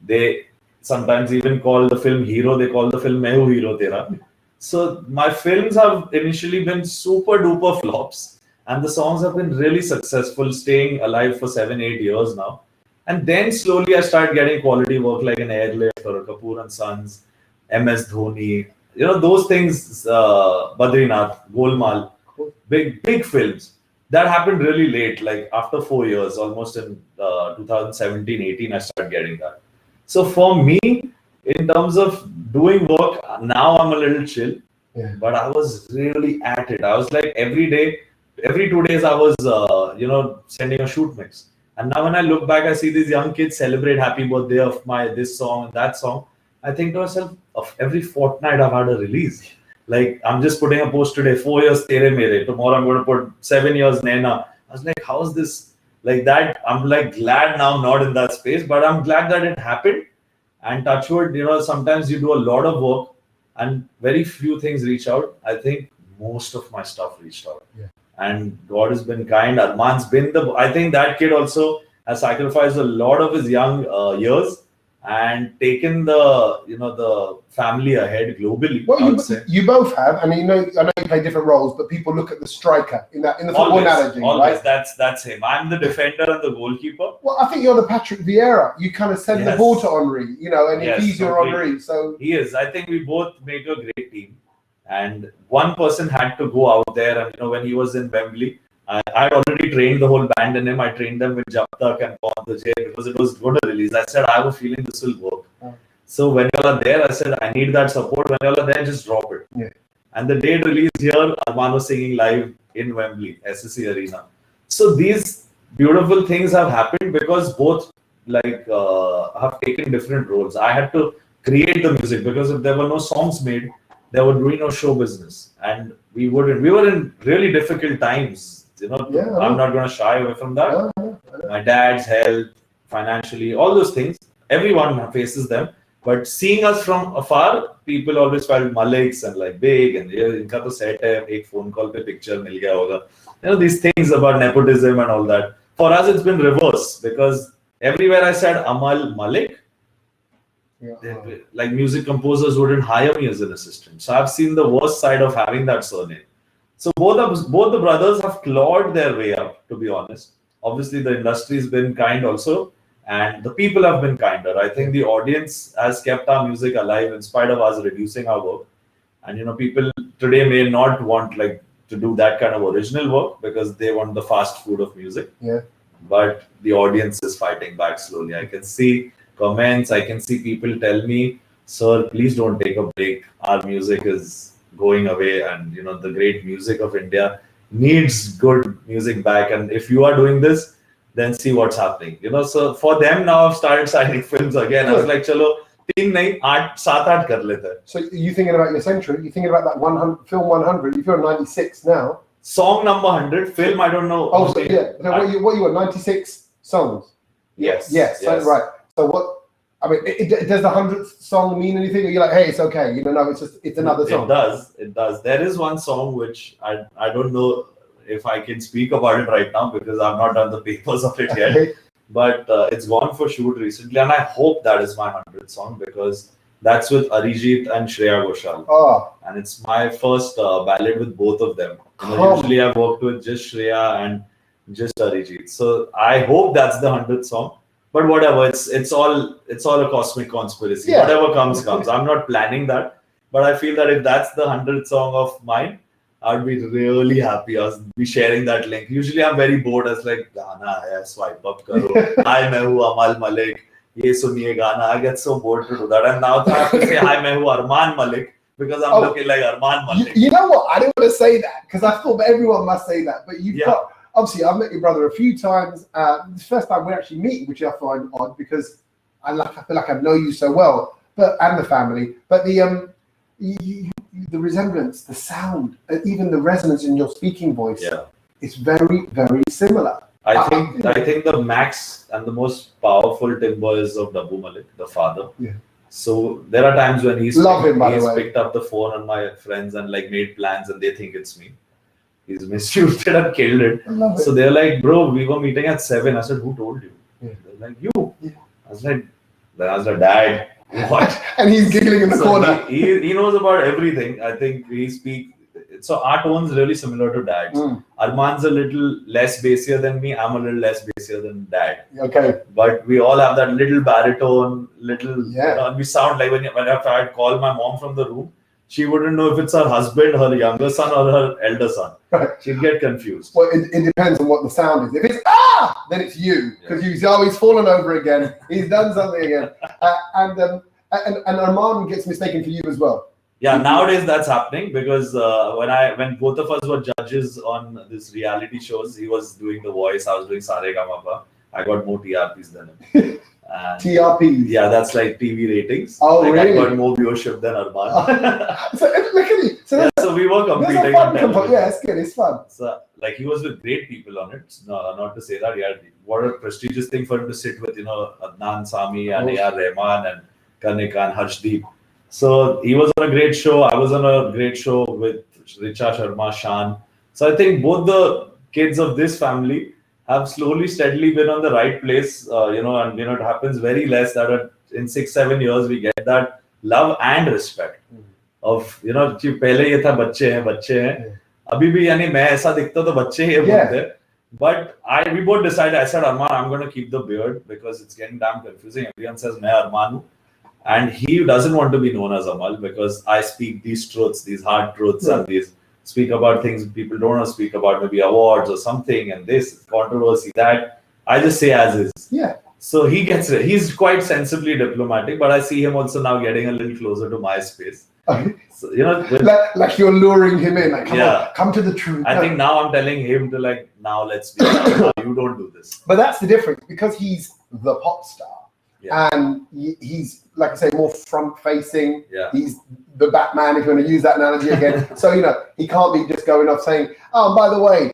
They sometimes even call the film hero, they call the film Main Hu Hero Tera. So my films have initially been super duper flops, and the songs have been really successful, staying alive for 7-8 years now. And then slowly I started getting quality work like an Airlift or a Kapoor and Sons, MS Dhoni, those things, Badrinath, Golmaal, big films. That happened really late, like after 4 years, almost in 2017-18, I started getting that. So for me, in terms of doing work, now I'm a little chill, but I was really at it. I was like every 2 days, I was, sending a shoot mix. And now when I look back, I see these young kids celebrate happy birthday of this song and that song. I think to myself, of every fortnight I've had a release. Like, I'm just putting a post today, 4 years Tere Mere. Tomorrow I'm going to put 7 years Naina. I was like, how is this like that? I'm like glad now I'm not in that space, but I'm glad that it happened. And touch wood, sometimes you do a lot of work and very few things reach out. I think most of my stuff reached out. And God has been kind. Arman's been I think that kid also has sacrificed a lot of his young years and taken the family ahead globally. Well, you both have. I mean, I know you play different roles, but people look at the striker in the football analogy. Always, right? That's him. I'm the defender and the goalkeeper. Well, I think you're the Patrick Vieira. You kind of send the ball to Henry, and if he's your Henry, so he is. I think we both make a great team, and one person had to go out there. And when he was in Wembley, I had already trained the whole band in him. I trained them with Jab Tak and Pawn Tujhe because it was going to release. I said, I have a feeling this will work. So when y'all are there, I said, I need that support. When y'all are there, just drop it. And the day it released here, Arman was singing live in Wembley, SSC Arena. So these beautiful things have happened because both have taken different roles. I had to create the music because if there were no songs made, there would be no show business. And we were in really difficult times. I'm not going to shy away from that. My dad's health, financially, all those things, everyone faces them. But seeing us from afar, people always felt Maliks and like big and inka to set hai, ek phone call pe picture mil gaya hoga. These things about nepotism and all that. For us, it's been reverse because everywhere I said Amaal Mallik, like music composers wouldn't hire me as an assistant. So I've seen the worst side of having that surname. So both the brothers have clawed their way up, to be honest. Obviously, the industry's been kind also, and the people have been kinder. I think the audience has kept our music alive in spite of us reducing our work. And people today may not want to do that kind of original work because they want the fast food of music. But the audience is fighting back slowly. I can see comments. I can see people tell me, "Sir, please don't take a break. Our music is going away, and the great music of India needs good music back. And if you are doing this, then see what's happening." So for them now, I've started signing films again. I was like, "Chalo, 3 nahi, 8, 7-8 kar lete." So you thinking about your century? You thinking about that 100 film 100? If you're 96 now, song number 100, film I don't know. Oh, so yeah. So what you were 96 songs? Yes. So, right. So what? I mean, does the 100th song mean anything? Or you're like, hey, it's okay. No, it's another song. It does. There is one song which I don't know if I can speak about it right now because I've not done the papers of it yet. But it's gone for shoot recently, and I hope that is my 100th song because that's with Arijit and Shreya Ghoshal. And it's my first ballad with both of them. Usually I've worked with just Shreya and just Arijit. So I hope that's the 100th song. But whatever, it's all a cosmic conspiracy. Whatever comes. I'm not planning that. But I feel that if that's the 100th song of mine, I'd be really happy. I was be sharing that link. Usually I'm very bored. I was like, Gana hai, swipe up karo. Hi, main hu Amaal Mallik. Ye suniye Gana. I get so bored to do that. And now I have to say, hi, main hu Armaan Mallik because I'm looking like Armaan Mallik. You know what? I didn't want to say that because I thought everyone must say that. But you've got, obviously, I've met your brother a few times. This first time we're actually meeting, which I find odd because I feel like I know you so well, and the family. But the resemblance, the sound, even the resonance in your speaking voice, is very, very similar. I think the max and the most powerful timber is of Dabbu Mallik, the father. Yeah. So there are times when he's picked up the phone on my friends and like made plans and they think it's me. He's misused it and killed it. So they're like, bro, we were meeting at 7. I said, who told you? Yeah. They're like, you. Yeah. I was like, Dad. What? And he's giggling in the corner. He knows about everything. I think so our tone's really similar to Dad's. Armaan's a little less bassier than me. I'm a little less bassier than Dad. Okay. But we all have that little baritone, and we sound like when I'd call my mom from the room, she wouldn't know if it's her husband, her younger son, or her elder son. Right. She'd get confused. Well, it depends on what the sound is. If it's then it's you because he's fallen over again. He's done something again, and Armaan gets mistaken for you as well. Yeah, nowadays that's happening because when both of us were judges on this reality shows, he was doing the voice, I was doing Saregama. I got more TRPs than him. TRPs? Yeah, that's like TV ratings. Oh, really? I got more viewership than Armaan. So look at you. So we were competing. Yeah, it's good. It's fun. So like he was with great people on it. No, not to say that. Yeah, what a prestigious thing for him to sit with, Adnan Sami and A.R. Rahman and Kanika and Harshdeep. So he was on a great show. I was on a great show with Richa Sharma, Shan. So I think both the kids of this family have slowly, steadily been on the right place. And it happens very less that in 6-7 years we get that love and respect of कि पहले ये था बच्चे हैं अभी भी यानी मैं ऐसा दिखता तो बच्चे ही बोलते. But we both decided. I said, Armaan, I'm going to keep the beard because it's getting damn confusing. Everyone says मैं Armaan हूँ. And he doesn't want to be known as Amaal because I speak these truths, these hard truths, and these speak about things people don't want to speak about, maybe awards or something, and this controversy, that. I just say as is. Yeah. So he's quite sensibly diplomatic, but I see him also now getting a little closer to my space. So, like you're luring him in, like come to the truth. I think now I'm telling him to now let's be now, you don't do this. But that's the difference because he's the pop star. Yeah. And he's, like I say, more front-facing. Yeah. He's the Batman, if you want to use that analogy again. So, he can't be just going off saying, oh, by the way,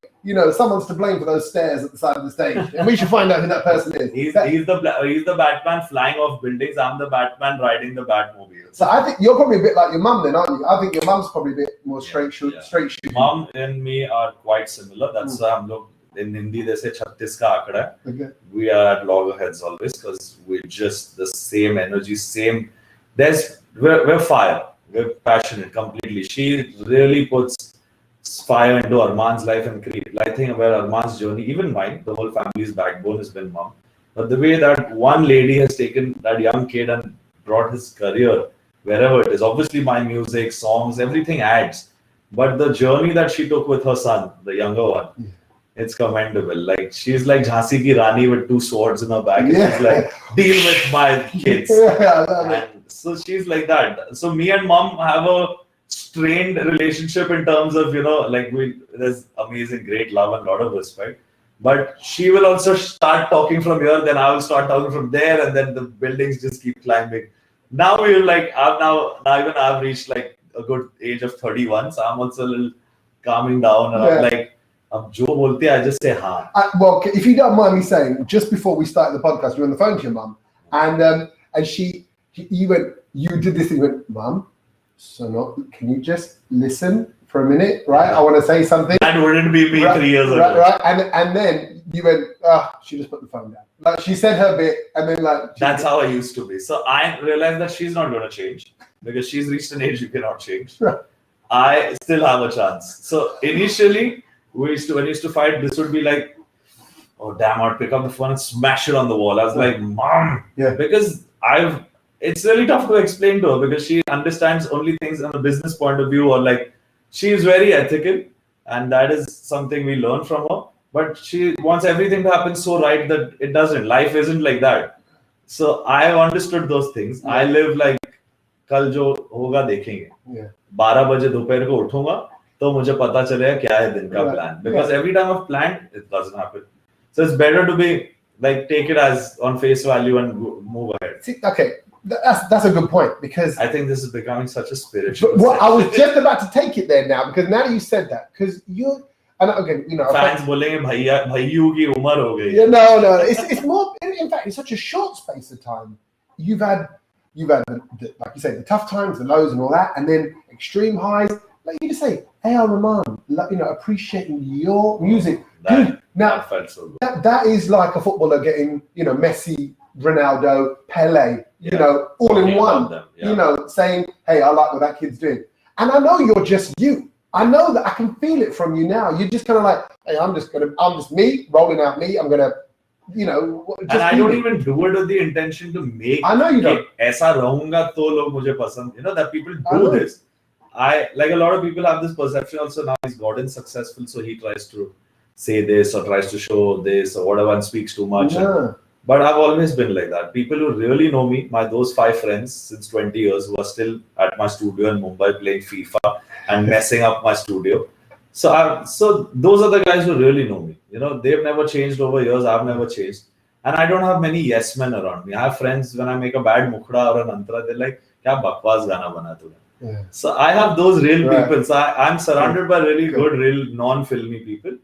someone's to blame for those stairs at the side of the stage. And we should find out who that person is. He's the Batman flying off buildings. I'm the Batman riding the Batmobile. So I think you're probably a bit like your mum then, aren't you? I think your mum's probably a bit more straight shoot. Mum and me are quite similar. That's why in Hindi they say 36 ka aakda hai. Okay. We are at loggerheads always because we're just the same energy, we're fire. We're passionate completely. She really puts fire into Armaan's life and create. I think where Armaan's journey, even mine, the whole family's backbone has been mom. But the way that one lady has taken that young kid and brought his career wherever it is, obviously my music, songs, everything adds. But the journey that she took with her son, the younger one, it's commendable. Like she's like Jhansi ki Rani with 2 swords in her back. And she's like, deal with my kids. So she's like that. So me and mom have a strained relationship in terms of, there's amazing, great love and a lot of respect. But she will also start talking from here, then I will start talking from there, and then the buildings just keep climbing. Now we're like, I've reached like a good age of 31, so I'm also a little calming down, and I'm like, Jo bolte, I just say haan. Well, if you don't mind me saying, just before we started the podcast, we were on the phone to your mum, and you did this thing. You went, Mum, can you just listen for a minute, right? I want to say something. That wouldn't be me 3 years ago. Right. And then you went, she just put the phone down. Like she said her bit, and then that's how I used to be. So I realized that she's not going to change because she's reached an age you cannot change. Right. I still have a chance. So initially, when we used to fight, this would be like, oh damn, I'd pick up the phone and smash it on the wall. I was like, Mom, because it's really tough to explain to her because she understands only things on a business point of view, or like she is very ethical, and that is something we learn from her. But she wants everything to happen so right that it doesn't. Life isn't like that. So I understood those things. I live like कल जो होगा देखेंगे. 12 बजे दोपहर को उठूंगा तो मुझे पता चलेगा क्या है दिन का plan. Because every time I've planned, it doesn't happen. So it's better to be like take it as on face value and move ahead. See, okay, that's a good point, because I think this is becoming such a spiritual. Well, I was just about to take it there now, because now that you said that, because you're, and again, you know, fans बोलेंगे भैया भाइयों की उम्र हो गई. Yeah, no, it's more. In fact, it's such a short space of time. You've had the, like you say, the tough times, the lows, and all that, and then extreme highs. Like you just say, hey, Rahman, you know, appreciating your music. Now that felt so good. That is like a footballer getting, you know, Messi, Ronaldo, Pele, you know, all in one. You know, saying, hey, I like what that kid's doing, and I know you're just you. I know that I can feel it from you now. You're just kind of like, hey, I'm just me, rolling out me. I'm gonna, you know, just and I don't even do it with the intention to make. I know you don't. ऐसा रहूंगा तो लोग मुझे पसंद. You know that people do this. I like a lot of people have this perception also. Now he's gotten successful, so he tries to say this or tries to show this or whatever and speaks too much. Yeah. But I've always been like that. People who really know me, those 5 friends since 20 years who are still at my studio in Mumbai playing FIFA and messing up my studio. So those are the guys who really know me. You know, they've never changed over years. I've never changed. And I don't have many yes men around me. I have friends, when I make a bad mukhda or an antara, they're like, kya bakwas gana bana tune. Yeah. So I have those real people. So I'm surrounded by really good, real non-filmy people.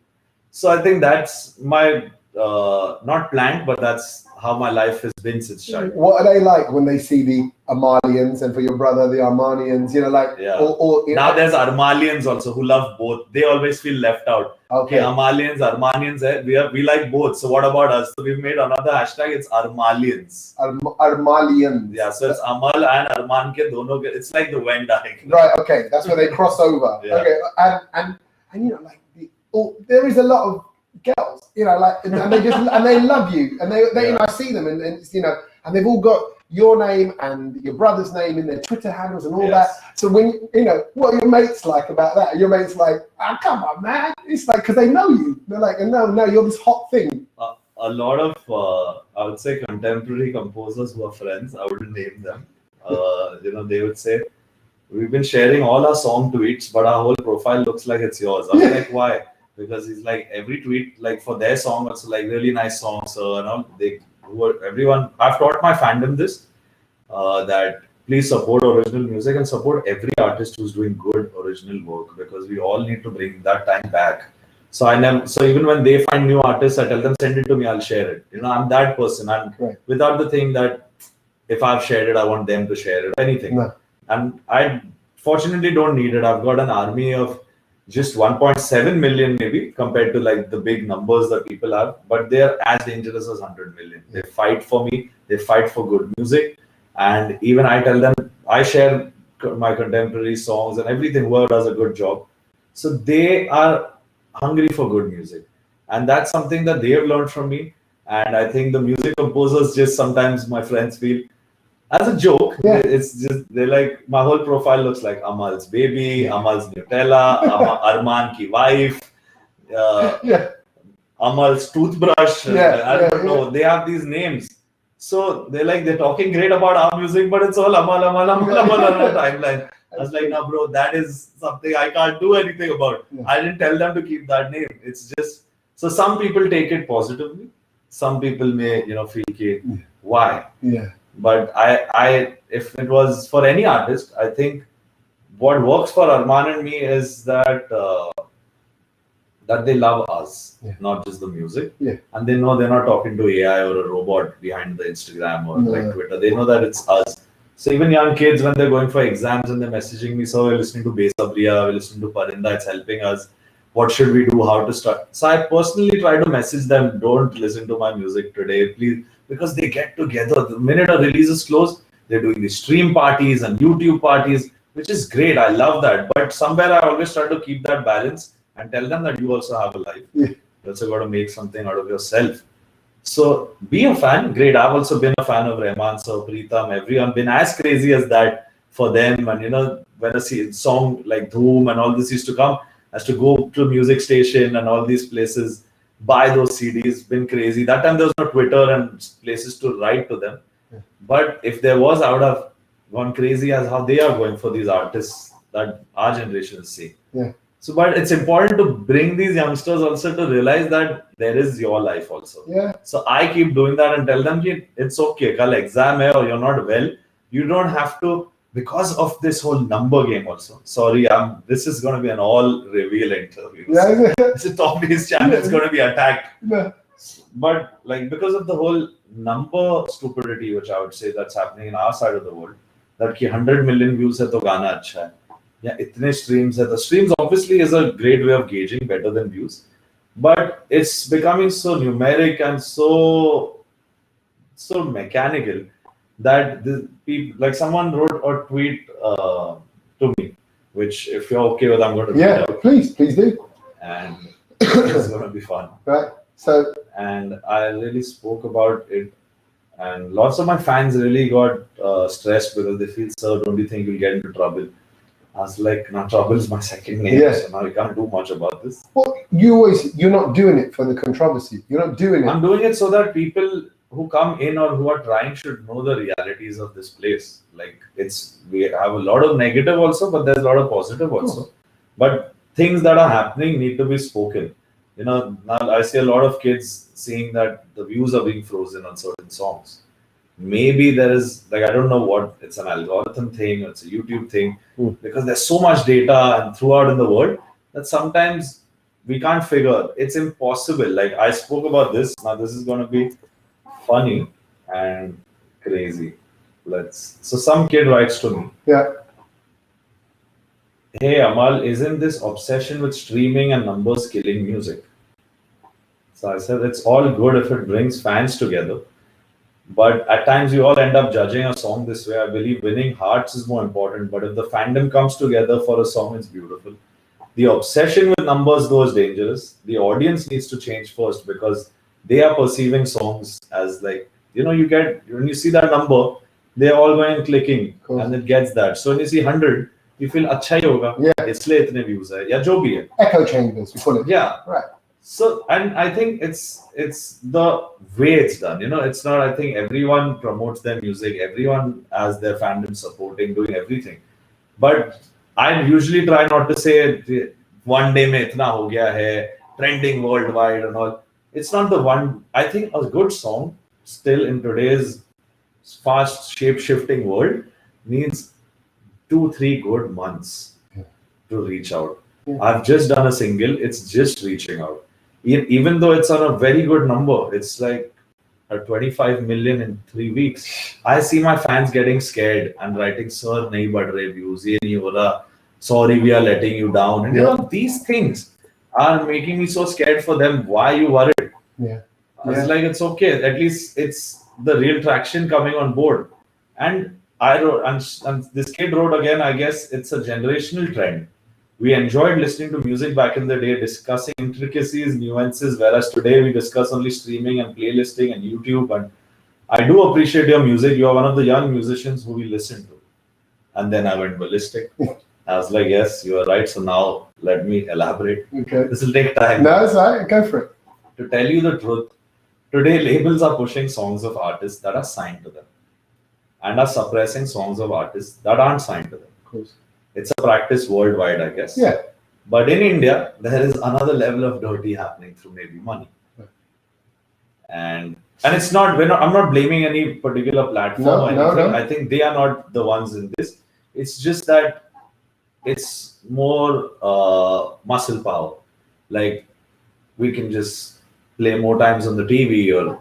So I think that's my, not planned, but that's how my life has been since childhood. What are they like when they see the Amaalians, and for your brother, the Amaalians, you know, like, or now there's Amaalians also who love both. They always feel left out. Okay, Amaalians, Armanians, we like both. So what about us? So we've made another hashtag. It's Amaalians. Armalians. Yeah, so it's Amaal and Arman ke dono ke. It's like the Venn diagram. Right. Okay, that's where they cross over. Yeah. Okay, and you know, like there is a lot of girls, you know, like, and they just and they love you, and they you know, I see them, and it's, you know, and they've all got your name and your brother's name in their Twitter handles and all that. So when you know, what are your mates like about that? Your mates like, oh, come on, man. It's like, because they know you. They're like, no, you're this hot thing. A lot of I would say contemporary composers who are friends, I wouldn't name them. You know, they would say, we've been sharing all our song tweets, but our whole profile looks like it's yours. I'm like, why? Because he's like, every tweet, like for their song, also like really nice songs. So, you know, everyone, I've taught my fandom this, that please support original music and support every artist who's doing good original work, because we all need to bring that time back. So even when they find new artists, I tell them, send it to me, I'll share it. You know, I'm that person. And without the thing that if I've shared it, I want them to share it, anything. No. And I fortunately don't need it. I've got an army of just 1.7 million maybe compared to like the big numbers that people have, but they're as dangerous as 100 million. They fight for me, they fight for good music, and even I tell them, I share my contemporary songs and everything, whoever does a good job. So they are hungry for good music, and that's something that they have learned from me. And I think the music composers, just sometimes my friends feel as a joke, it's just, they're like, my whole profile looks like Amaal's baby, Amaal's Nutella, Arman ki wife, Amaal's toothbrush. I don't know. They have these names. So they're talking great about our music, but it's all Amaal on our timeline. I was like, no, bro, that is something I can't do anything about. I didn't tell them to keep that name. It's just, so some people take it positively. Some people may, you know, feel, why? Yeah. But I, if it was for any artist, I think what works for Arman and me is that that they love us, not just the music. And they know they're not talking to AI or a robot behind the Instagram or like Twitter. They know that it's us. So even young kids, when they're going for exams and they're messaging me, so we're listening to Besabriya, we're listening to Parinda, it's helping us. What should we do? How to start? So I personally try to message them, don't listen to my music today, please. Because they get together. The minute a release is closed, they're doing the stream parties and YouTube parties, which is great. I love that. But somewhere I always try to keep that balance and tell them that you also have a life. You also got to make something out of yourself. So be a fan. Great. I've also been a fan of Rahman, Sir, Preetham, everyone. Been as crazy as that for them. And when a song like Dhoom and all this used to come, has to go to a music station and all these places, buy those CDs. Been crazy. That time there was no Twitter and places to write to them. But if there was, I would have gone crazy as how they are going for these artists that our generation is seeing. Yeah. So, but it's important to bring these youngsters also to realize that there is your life also. Yeah. So I keep doing that and tell them, it's okay. Kal exam hai or you're not well. You don't have to, because of this whole number game also. Sorry, this is going to be an all reveal interview. Yeah. So Tommy's channel is going to be attacked. Yeah. But like because of the whole number stupidity, which I would say that's happening in our side of the world, that 100 million views hai to gana acha hai. Yeah, itne streams hai. The streams obviously is a great way of gauging, better than views. But it's becoming so numeric and so mechanical that the people, like someone wrote a tweet to me, which if you're okay with, I'm going to read out. Please do. And it's going to be fun. Right. So. And I really spoke about it, and lots of my fans really got stressed because they feel, sir, don't you think you'll get into trouble? I was like, no, trouble is my second name, so now you can't do much about this. Well, you're not doing it for the controversy. You're not doing it. I'm doing it so that people who come in or who are trying should know the realities of this place. Like we have a lot of negative also, but there's a lot of positive also. But things that are happening need to be spoken. Now I see a lot of kids saying that the views are being frozen on certain songs. Maybe there is, like, I don't know what, it's an algorithm thing, or it's a YouTube thing, because there's so much data and throughout in the world that sometimes we can't figure. It's impossible. Like I spoke about this. Now this is going to be funny and crazy. So some kid writes to me. Yeah. Hey Amaal, isn't this obsession with streaming and numbers killing music? So I said, it's all good if it brings fans together. But at times you all end up judging a song this way. I believe winning hearts is more important. But if the fandom comes together for a song, it's beautiful. The obsession with numbers, though, is dangerous. The audience needs to change first, because they are perceiving songs as like, you get, when you see that number, they're all going and clicking, and it gets that. So when you see 100, you feel अच्छा ही होगा, इसलिए इतने views है, या जो भी है. Echo chambers, we call it. Yeah. Right. So, and I think it's the way it's done. It's not, I think everyone promotes their music, everyone has their fandom supporting, doing everything. But I usually try not to say one day mein itna ho gaya hai, trending worldwide and all. It's not the one. I think a good song still in today's fast shape-shifting world needs 2-3 good months to reach out. I've just done a single, it's just reaching out. Even though it's on a very good number, it's like a 25 million in 3 weeks. I see my fans getting scared and writing, sir, nahi bad rahe views, ye nahi ho raha, sorry, we are letting you down. And these things are making me so scared for them. Why are you worried? It's like, it's okay. At least it's the real traction coming on board. And I wrote, and this kid wrote again, I guess it's a generational trend. We enjoyed listening to music back in the day, discussing intricacies, nuances, whereas today we discuss only streaming and playlisting and YouTube. And I do appreciate your music. You are one of the young musicians who we listen to. And then I went ballistic. I was like, yes, you are right. So now let me elaborate. Okay. This will take time. No, it's all right. Go for it. To tell you the truth, today labels are pushing songs of artists that are signed to them and are suppressing songs of artists that aren't signed to them. Of course. It's a practice worldwide, I guess. Yeah. But in India, there is another level of dirty happening through maybe money. And it's not, I'm not blaming any particular platform or anything. I think they are not the ones in this. It's just that it's more muscle power. Like we can just play more times on the TV or,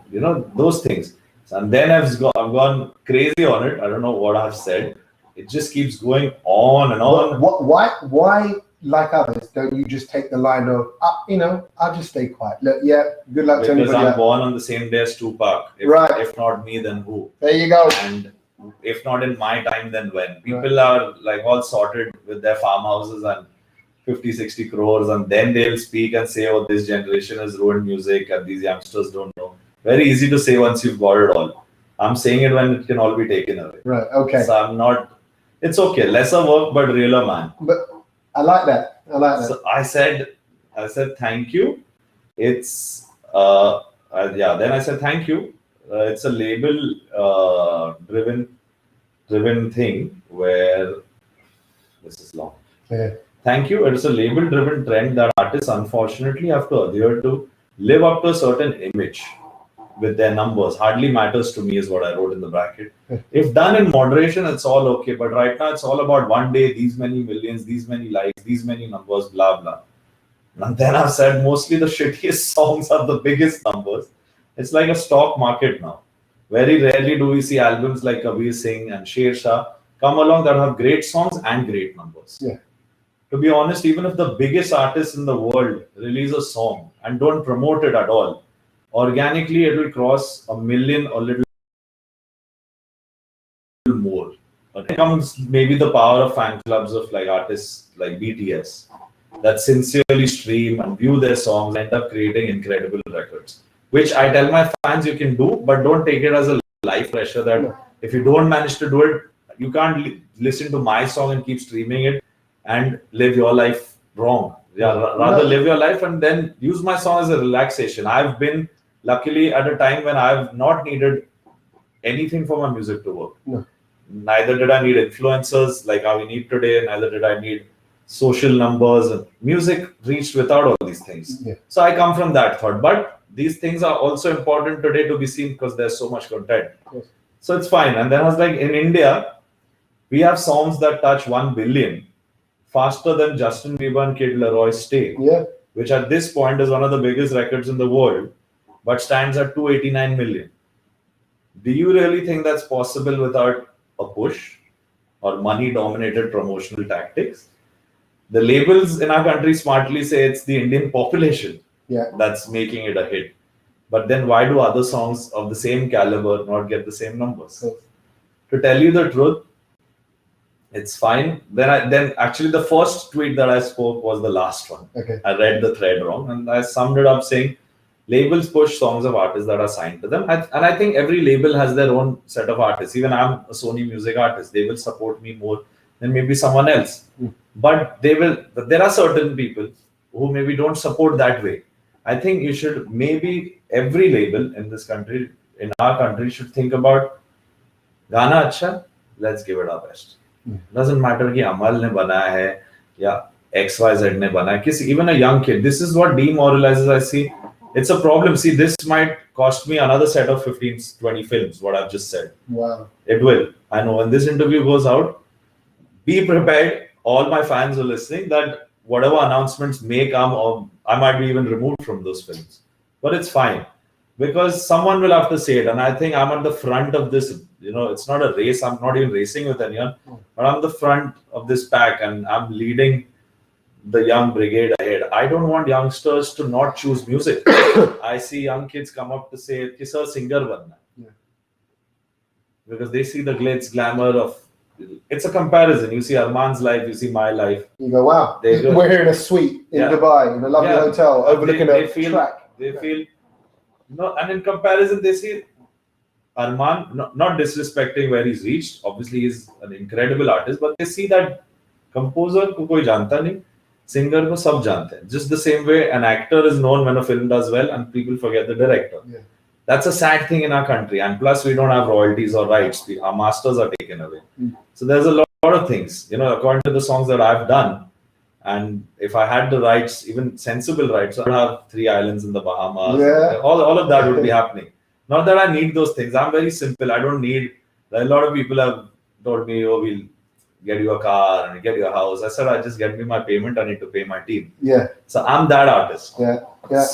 those things. And then I've gone crazy on it. I don't know what I've said. It just keeps going on and on. Why, like others, don't you just take the line of, I'll just stay quiet. Look, good luck to anybody. Because I'm born on the same day as Tupac. If not me, then who? There you go. And if not in my time, then when? People are like all sorted with their farmhouses and 50-60 crores, and then they'll speak and say, oh, this generation has ruined music and these youngsters don't know. Very easy to say once you've got it all. I'm saying it when it can all be taken away. Right, okay. So I'm not It's okay, lesser work but realer man. But I like that. I like that. So I said thank you. It's yeah. Then I said thank you. It's a label driven thing where this is long. Yeah. Thank you. It's a label driven trend that artists unfortunately have to adhere to, live up to a certain image with their numbers. Hardly matters to me is what I wrote in the bracket. If done in moderation, it's all okay. But right now, it's all about one day, these many millions, these many likes, these many numbers, blah, blah. And then I've said mostly the shittiest songs are the biggest numbers. It's like a stock market now. Very rarely do we see albums like Kabir Singh and Sher Shah come along that have great songs and great numbers. Yeah. To be honest, even if the biggest artists in the world release a song and don't promote it at all, organically it will cross 1 million or little more. But it comes maybe the power of fan clubs of like artists like BTS that sincerely stream and view their songs and end up creating incredible records. Which I tell my fans you can do, but don't take it as a life pressure that if you don't manage to do it, you can't listen to my song and keep streaming it and live your life wrong. Yeah, rather live your life and then use my song as a relaxation. I've been luckily at a time when I've not needed anything for my music to work. No. Neither did I need influencers like how we need today, neither did I need social numbers. And music reached without all these things. Yeah. So I come from that thought. But these things are also important today to be seen because there's so much content. Yes. So it's fine. And then I was like, in India, we have songs that touch 1 billion faster than Justin Bieber and Kid Leroy's Stay, which at this point is one of the biggest records in the world, but stands at 289 million. Do you really think that's possible without a push or money-dominated promotional tactics? The labels in our country smartly say it's the Indian population that's making it a hit. But then why do other songs of the same caliber not get the same numbers? To tell you the truth, it's fine. Then actually the first tweet that I spoke was the last one. Okay. I read the thread wrong and I summed it up saying labels push songs of artists that are signed to them. And I think every label has their own set of artists. Even I'm a Sony music artist. They will support me more than maybe someone else. But there are certain people who maybe don't support that way. I think you should, maybe every label in this country, in our country, should think about Gana acha, let's give it our best. Doesn't matter कि Amaal ने बनाया है या XYZ ने बनाया है. Even a young kid, this is what demoralizes. I see it's a problem. See, this might cost me another set of 15, 20 films, what I've just said. Wow. It will. I know when this interview goes out, be prepared, all my fans are listening, that whatever announcements may come, or I might be even removed from those films. But it's fine. Because someone will have to say it. And I think I'm at the front of this. It's not a race. I'm not even racing with anyone. But I'm the front of this pack and I'm leading the young brigade ahead. I don't want youngsters to not choose music. I see young kids come up to say, "Kisa singer banna." Because they see the glitz, glamour of. It's a comparison. You see Arman's life, you see my life. You go, wow, we're here in a suite in Dubai, in a lovely hotel, overlooking a track. They feel, and in comparison, they see Arman, not disrespecting where he's reached. Obviously, he's an incredible artist, but they see that composer ko koi janta nahi, singer ko sab jante hain. Just the same way an actor is known when a film does well and people forget the director. That's a sad thing in our country. And plus, we don't have royalties or rights. Our masters are taken away. So there's a lot of things, according to the songs that I've done. And if I had the rights, even sensible rights, I would have 3 islands in the Bahamas. All of that would be happening. Not that I need those things. I'm very simple. I don't need. A lot of people have told me, "Oh, we'll get you a car and get you a house." I said, "I just get me my payment. I need to pay my team." So I'm that artist.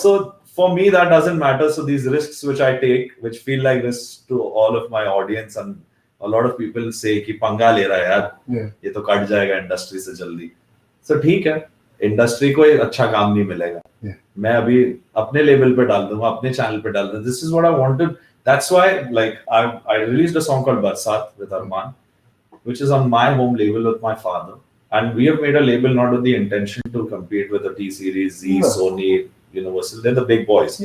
So for me, that doesn't matter. So these risks which I take, which feel like risks to all of my audience, and a lot of people say कि पंगा ले रहा है यार, ये तो cut जाएगा industry से जल्दी. So ठीक है, इंडस्ट्री को एक अच्छा काम नहीं मिलेगा. मैं अभी अपने लेवल पे डाल दूंगा, अपने चैनल पे डाल दूंगा. This is what I wanted. That's why, like, I released a song called Bedside with Arman, which is on my home label with my father. And we have made a label not with the intention to compete with the T-Series, Z, Sony, Universal. They're the big boys.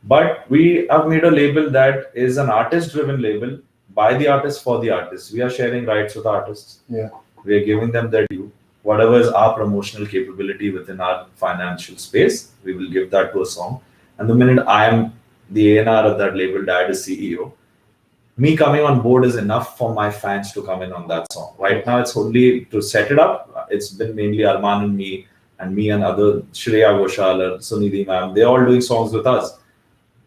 But we have made a label that is an artist-driven label by the artist for the artist. We are sharing rights with artists. Yeah. We are giving them their due. Whatever is our promotional capability within our financial space, we will give that to a song. And the minute I am the A&R of that label, Dad is CEO, me coming on board is enough for my fans to come in on that song. Right now, it's only to set it up. It's been mainly Arman and me and other Shreya Ghoshal or Sunidhi ma'am. They're all doing songs with us.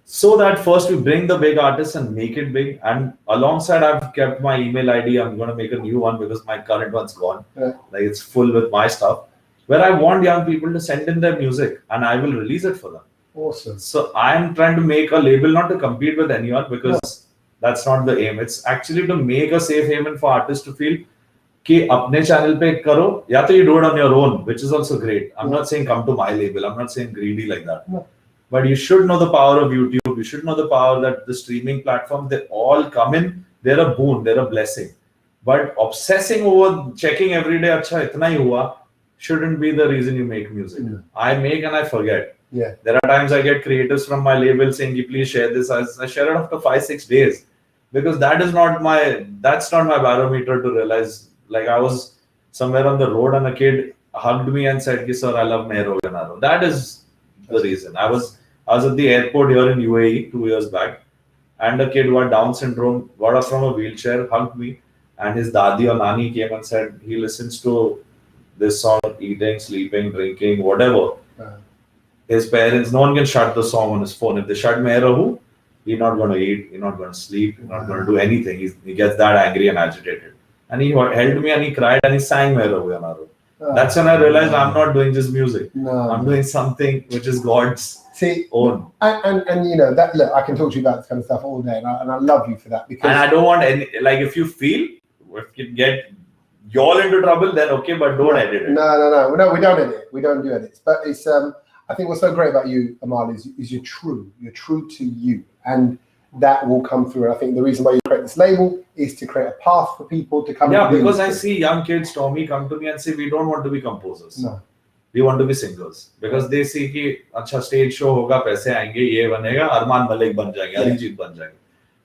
So that first we bring the big artists and make it big. And alongside, I've kept my email ID. I'm going to make a new one because my current one's gone. Yeah. Like it's full with my stuff. Where I want young people to send in their music and I will release it for them. Awesome. So I'm trying to make a label not to compete with anyone because that's not the aim. It's actually to make a safe haven for artists to feel कि अपने channel पे करो या तो you do it on your own, which is also great. I'm not saying come to my label. I'm not saying greedy like that. No. But you should know the power of YouTube. You should know the power that the streaming platforms, they all come in. They're a boon. They're a blessing. But obsessing over checking every day, अच्छा इतना ही हुआ, shouldn't be the reason you make music. I make and I forget. Yeah. There are times I get creators from my label saying, please share this. I share it after 5-6 days because that's not my barometer to realize. Like I was somewhere on the road and a kid hugged me and said, sir, I love Mehro Ganaro. That is the reason. I was at the airport here in UAE 2 years back, and a kid who had Down syndrome got up from a wheelchair, hugged me, and his dadi or nani came and said he listens to this song, eating, sleeping, drinking, whatever. His parents, no one can shut the song on his phone. If they shut Mehro, he's not going to eat, he's not going to sleep, he's not going to do anything. He gets that angry and agitated. And he held me and he cried and he sang Mehro Ganaro. That's when I realized I'm not doing just music. I'm doing something which is God's own. And you know that. Look, I can talk to you about this kind of stuff all day, and I love you for that because. And I don't want any, like, if you feel if you get y'all into trouble, then okay, but don't edit it. No, we don't edit. We don't do edits. But it's I think what's so great about you, Amaal, is you're true. You're true to you, and that will come through. And I think the reason why you create this label is to create a path for people to come. Yeah, because I see young kids, Tommy, come to me and say, we don't want to be composers. No. We want to be singers. Because they see कि अच्छा stage show होगा, पैसे आएंगे, ये बनेगा, अरमान मलिक बन जाएंगे, अरिजीत बन जाएंगे.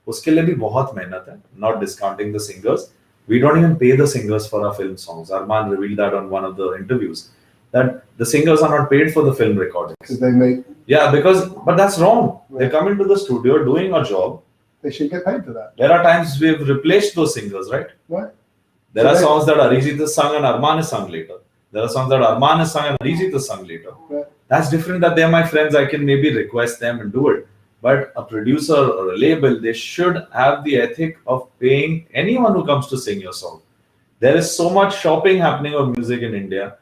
उसके लिए भी बहुत मेहनत है. Not discounting the singers. We don't even pay the singers for our film songs. Arman revealed that on one of the interviews. That the singers are not paid for the film recordings. Because they make. Yeah, but that's wrong. They come into the studio doing a job. They should get paid for that. There are times we've replaced those singers, right? Right. There are songs that Arijit has sung and Arman has sung later. There are songs that Arman has sung and Arijit has sung later. Right. That's different that they're my friends. I can maybe request them and do it. But a producer or a label, they should have the ethic of paying anyone who comes to sing your song. There is so much shopping happening of music in India.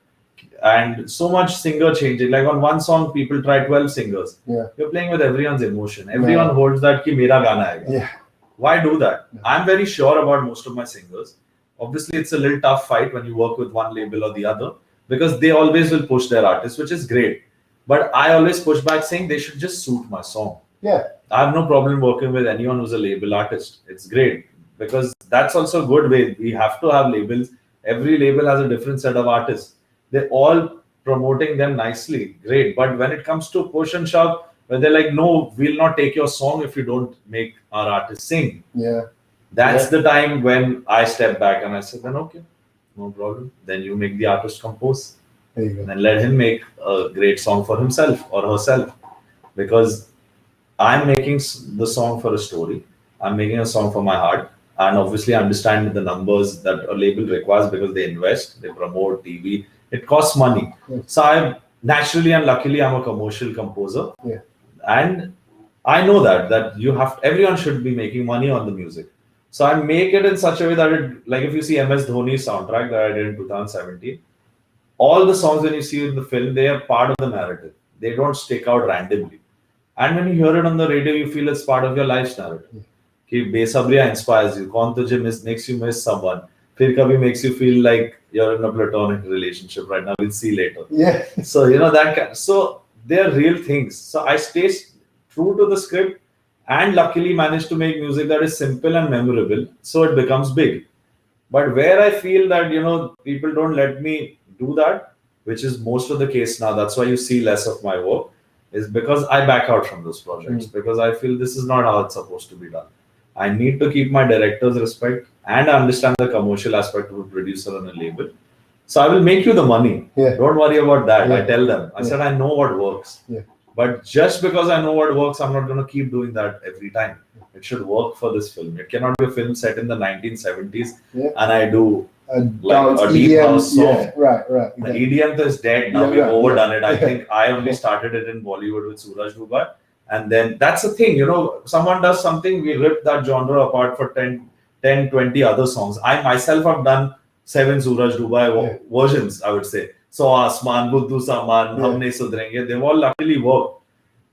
And so much singer changing. Like on one song, people try 12 singers. Yeah. You're playing with everyone's emotion. Everyone holds that ki mera gana aega. Yeah. Why do that? Yeah. I'm very sure about most of my singers. Obviously, it's a little tough fight when you work with one label or the other because they always will push their artists, which is great. But I always push back saying they should just suit my song. Yeah. I have no problem working with anyone who's a label artist. It's great because that's also a good way. We have to have labels. Every label has a different set of artists. They're all promoting them nicely. Great. But when it comes to push and shove, where they're like, no, we'll not take your song if you don't make our artist sing. Yeah. That's the time when I step back and I said, then okay, no problem. Then you make the artist compose. There you go. Then let him make a great song for himself or herself. Because I'm making the song for a story. I'm making a song for my heart. And obviously I understand the numbers that a label requires because they invest, they promote TV. It costs money. Yes. So I'm naturally and luckily I'm a commercial composer. Yeah. And I know that you have, everyone should be making money on the music. So I make it in such a way that it, like if you see MS Dhoni's soundtrack that I did in 2017, all the songs when you see in the film, they are part of the narrative. They don't stick out randomly. And when you hear it on the radio, you feel it's part of your life's narrative. Ki Besabriya inspires you. Kaun tujhe makes you miss someone. Phir kabhi makes you feel like you're in a platonic relationship right now. We'll see later. Yeah. So, you know, so they're real things. So I stay true to the script and luckily managed to make music that is simple and memorable. So it becomes big. But where I feel that, you know, people don't let me do that, which is most of the case now. That's why you see less of my work, is because I back out from those projects because I feel this is not how it's supposed to be done. I need to keep my director's respect and understand the commercial aspect of a producer on a label. So I will make you the money. Yeah. Don't worry about that. Yeah. I tell them. I Yeah. said, I know what works. Yeah. But just because I know what works, I'm not going to keep doing that every time. It should work for this film. It cannot be a film set in the 1970s Yeah. and I do Dance, a deep EDM, house song. yeah, right. The EDM is dead now. Yeah, We've right, overdone it. I yeah. think I only started it in Bollywood with Suraj Dubai. And then that's the thing, someone does something, we rip that genre apart for 10, 20 other songs. I myself have done 7 Suraj Dubai versions, I would say. So Asman, Buddhu Saman, Humne Sudrenge, they've all luckily worked.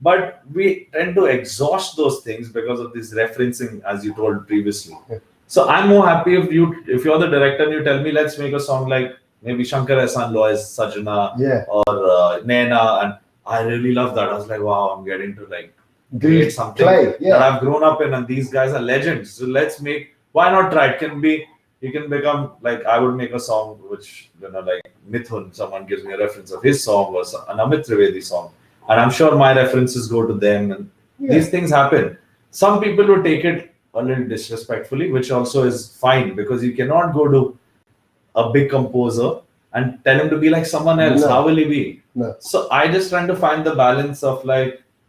But we tend to exhaust those things because of this referencing, as you told previously. Yeah. So I'm more happy if you're the director and you tell me, let's make a song like maybe Shankar Ehsaan Loy's Sajna or Naina, and I really love that. I was like, wow, I'm getting to create something that I've grown up in, and these guys are legends. So why not try? It can be, you can become I would make a song which, Mithun, someone gives me a reference of his song or an Amit Trivedi song. And I'm sure my references go to them, and these things happen. Some people would take it a little disrespectfully, which also is fine, because you cannot go to a big composer and tell him to be like someone else. No. How will he be? No. So I just trying to find the balance of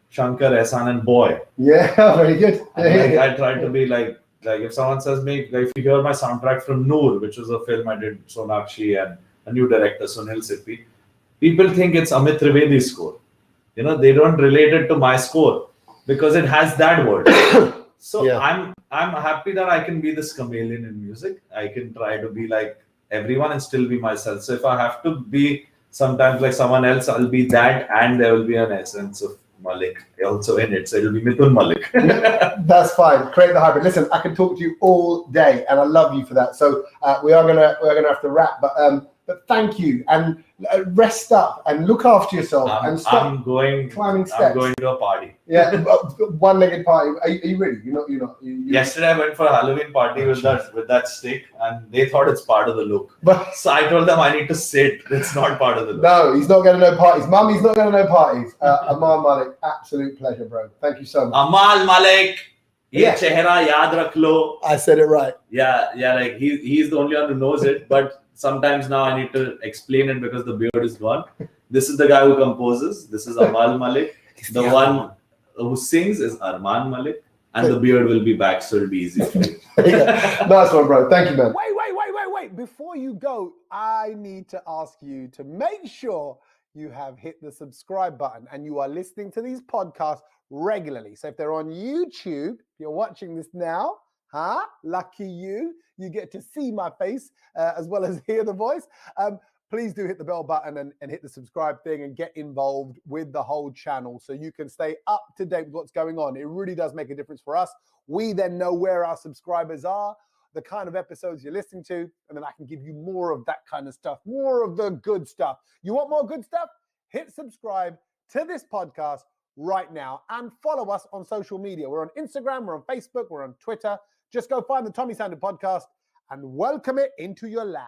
Shankar, Ehsaan and Boy. Yeah, very good. I try to be like if someone says me, if you hear my soundtrack from Noor, which was a film I did, Sonakshi and a new director, Sunil Sippy, people think it's Amit Trivedi's score. They don't relate it to my score because it has that word. So I'm happy that I can be this chameleon in music. I can try to be like everyone and still be myself. So if I have to be sometimes like someone else, I'll be that, and there will be an essence of Mallik also in it. So it'll be Mithun Mallik. That's fine. Create the hybrid. Listen, I can talk to you all day, and I love you for that. So we're gonna have to wrap, but thank you, and rest up and look after yourself and stop climbing steps. I'm going to a party. Yeah, one-legged party. Are you ready? You're not. Yesterday I went for a Halloween party with that stick, and they thought it's part of the look. So I told them I need to sit. It's not part of the look. No, he's not going to know parties. Mummy's not going to know parties. Amaal Mallik, absolute pleasure, bro. Thank you so much. Amaal Mallik. Ye chehra yaad rakh lo. I said it right. Yeah, he's the only one who knows it, but sometimes now I need to explain it because the beard is gone. This is the guy who composes. This is Amaal Mallik. The one who sings is Armaan Mallik, and the beard will be back, so it'll be easy for you. Nice one, bro. Thank you, man. Wait. Before you go, I need to ask you to make sure you have hit the subscribe button and you are listening to these podcasts regularly. So if they're on YouTube, you're watching this now, lucky you get to see my face as well as hear the voice. Please do hit the bell button and hit the subscribe thing and get involved with the whole channel so you can stay up to date with what's going on. It really does make a difference for us. We then know where our subscribers are, the kind of episodes you're listening to, and then I can give you more of that kind of stuff, more of the good stuff. You want more good stuff? Hit subscribe to this podcast right now and follow us on social media. We're on Instagram, we're on Facebook, we're on Twitter. Just go find the Tommy Sandhu podcast and welcome it into your life.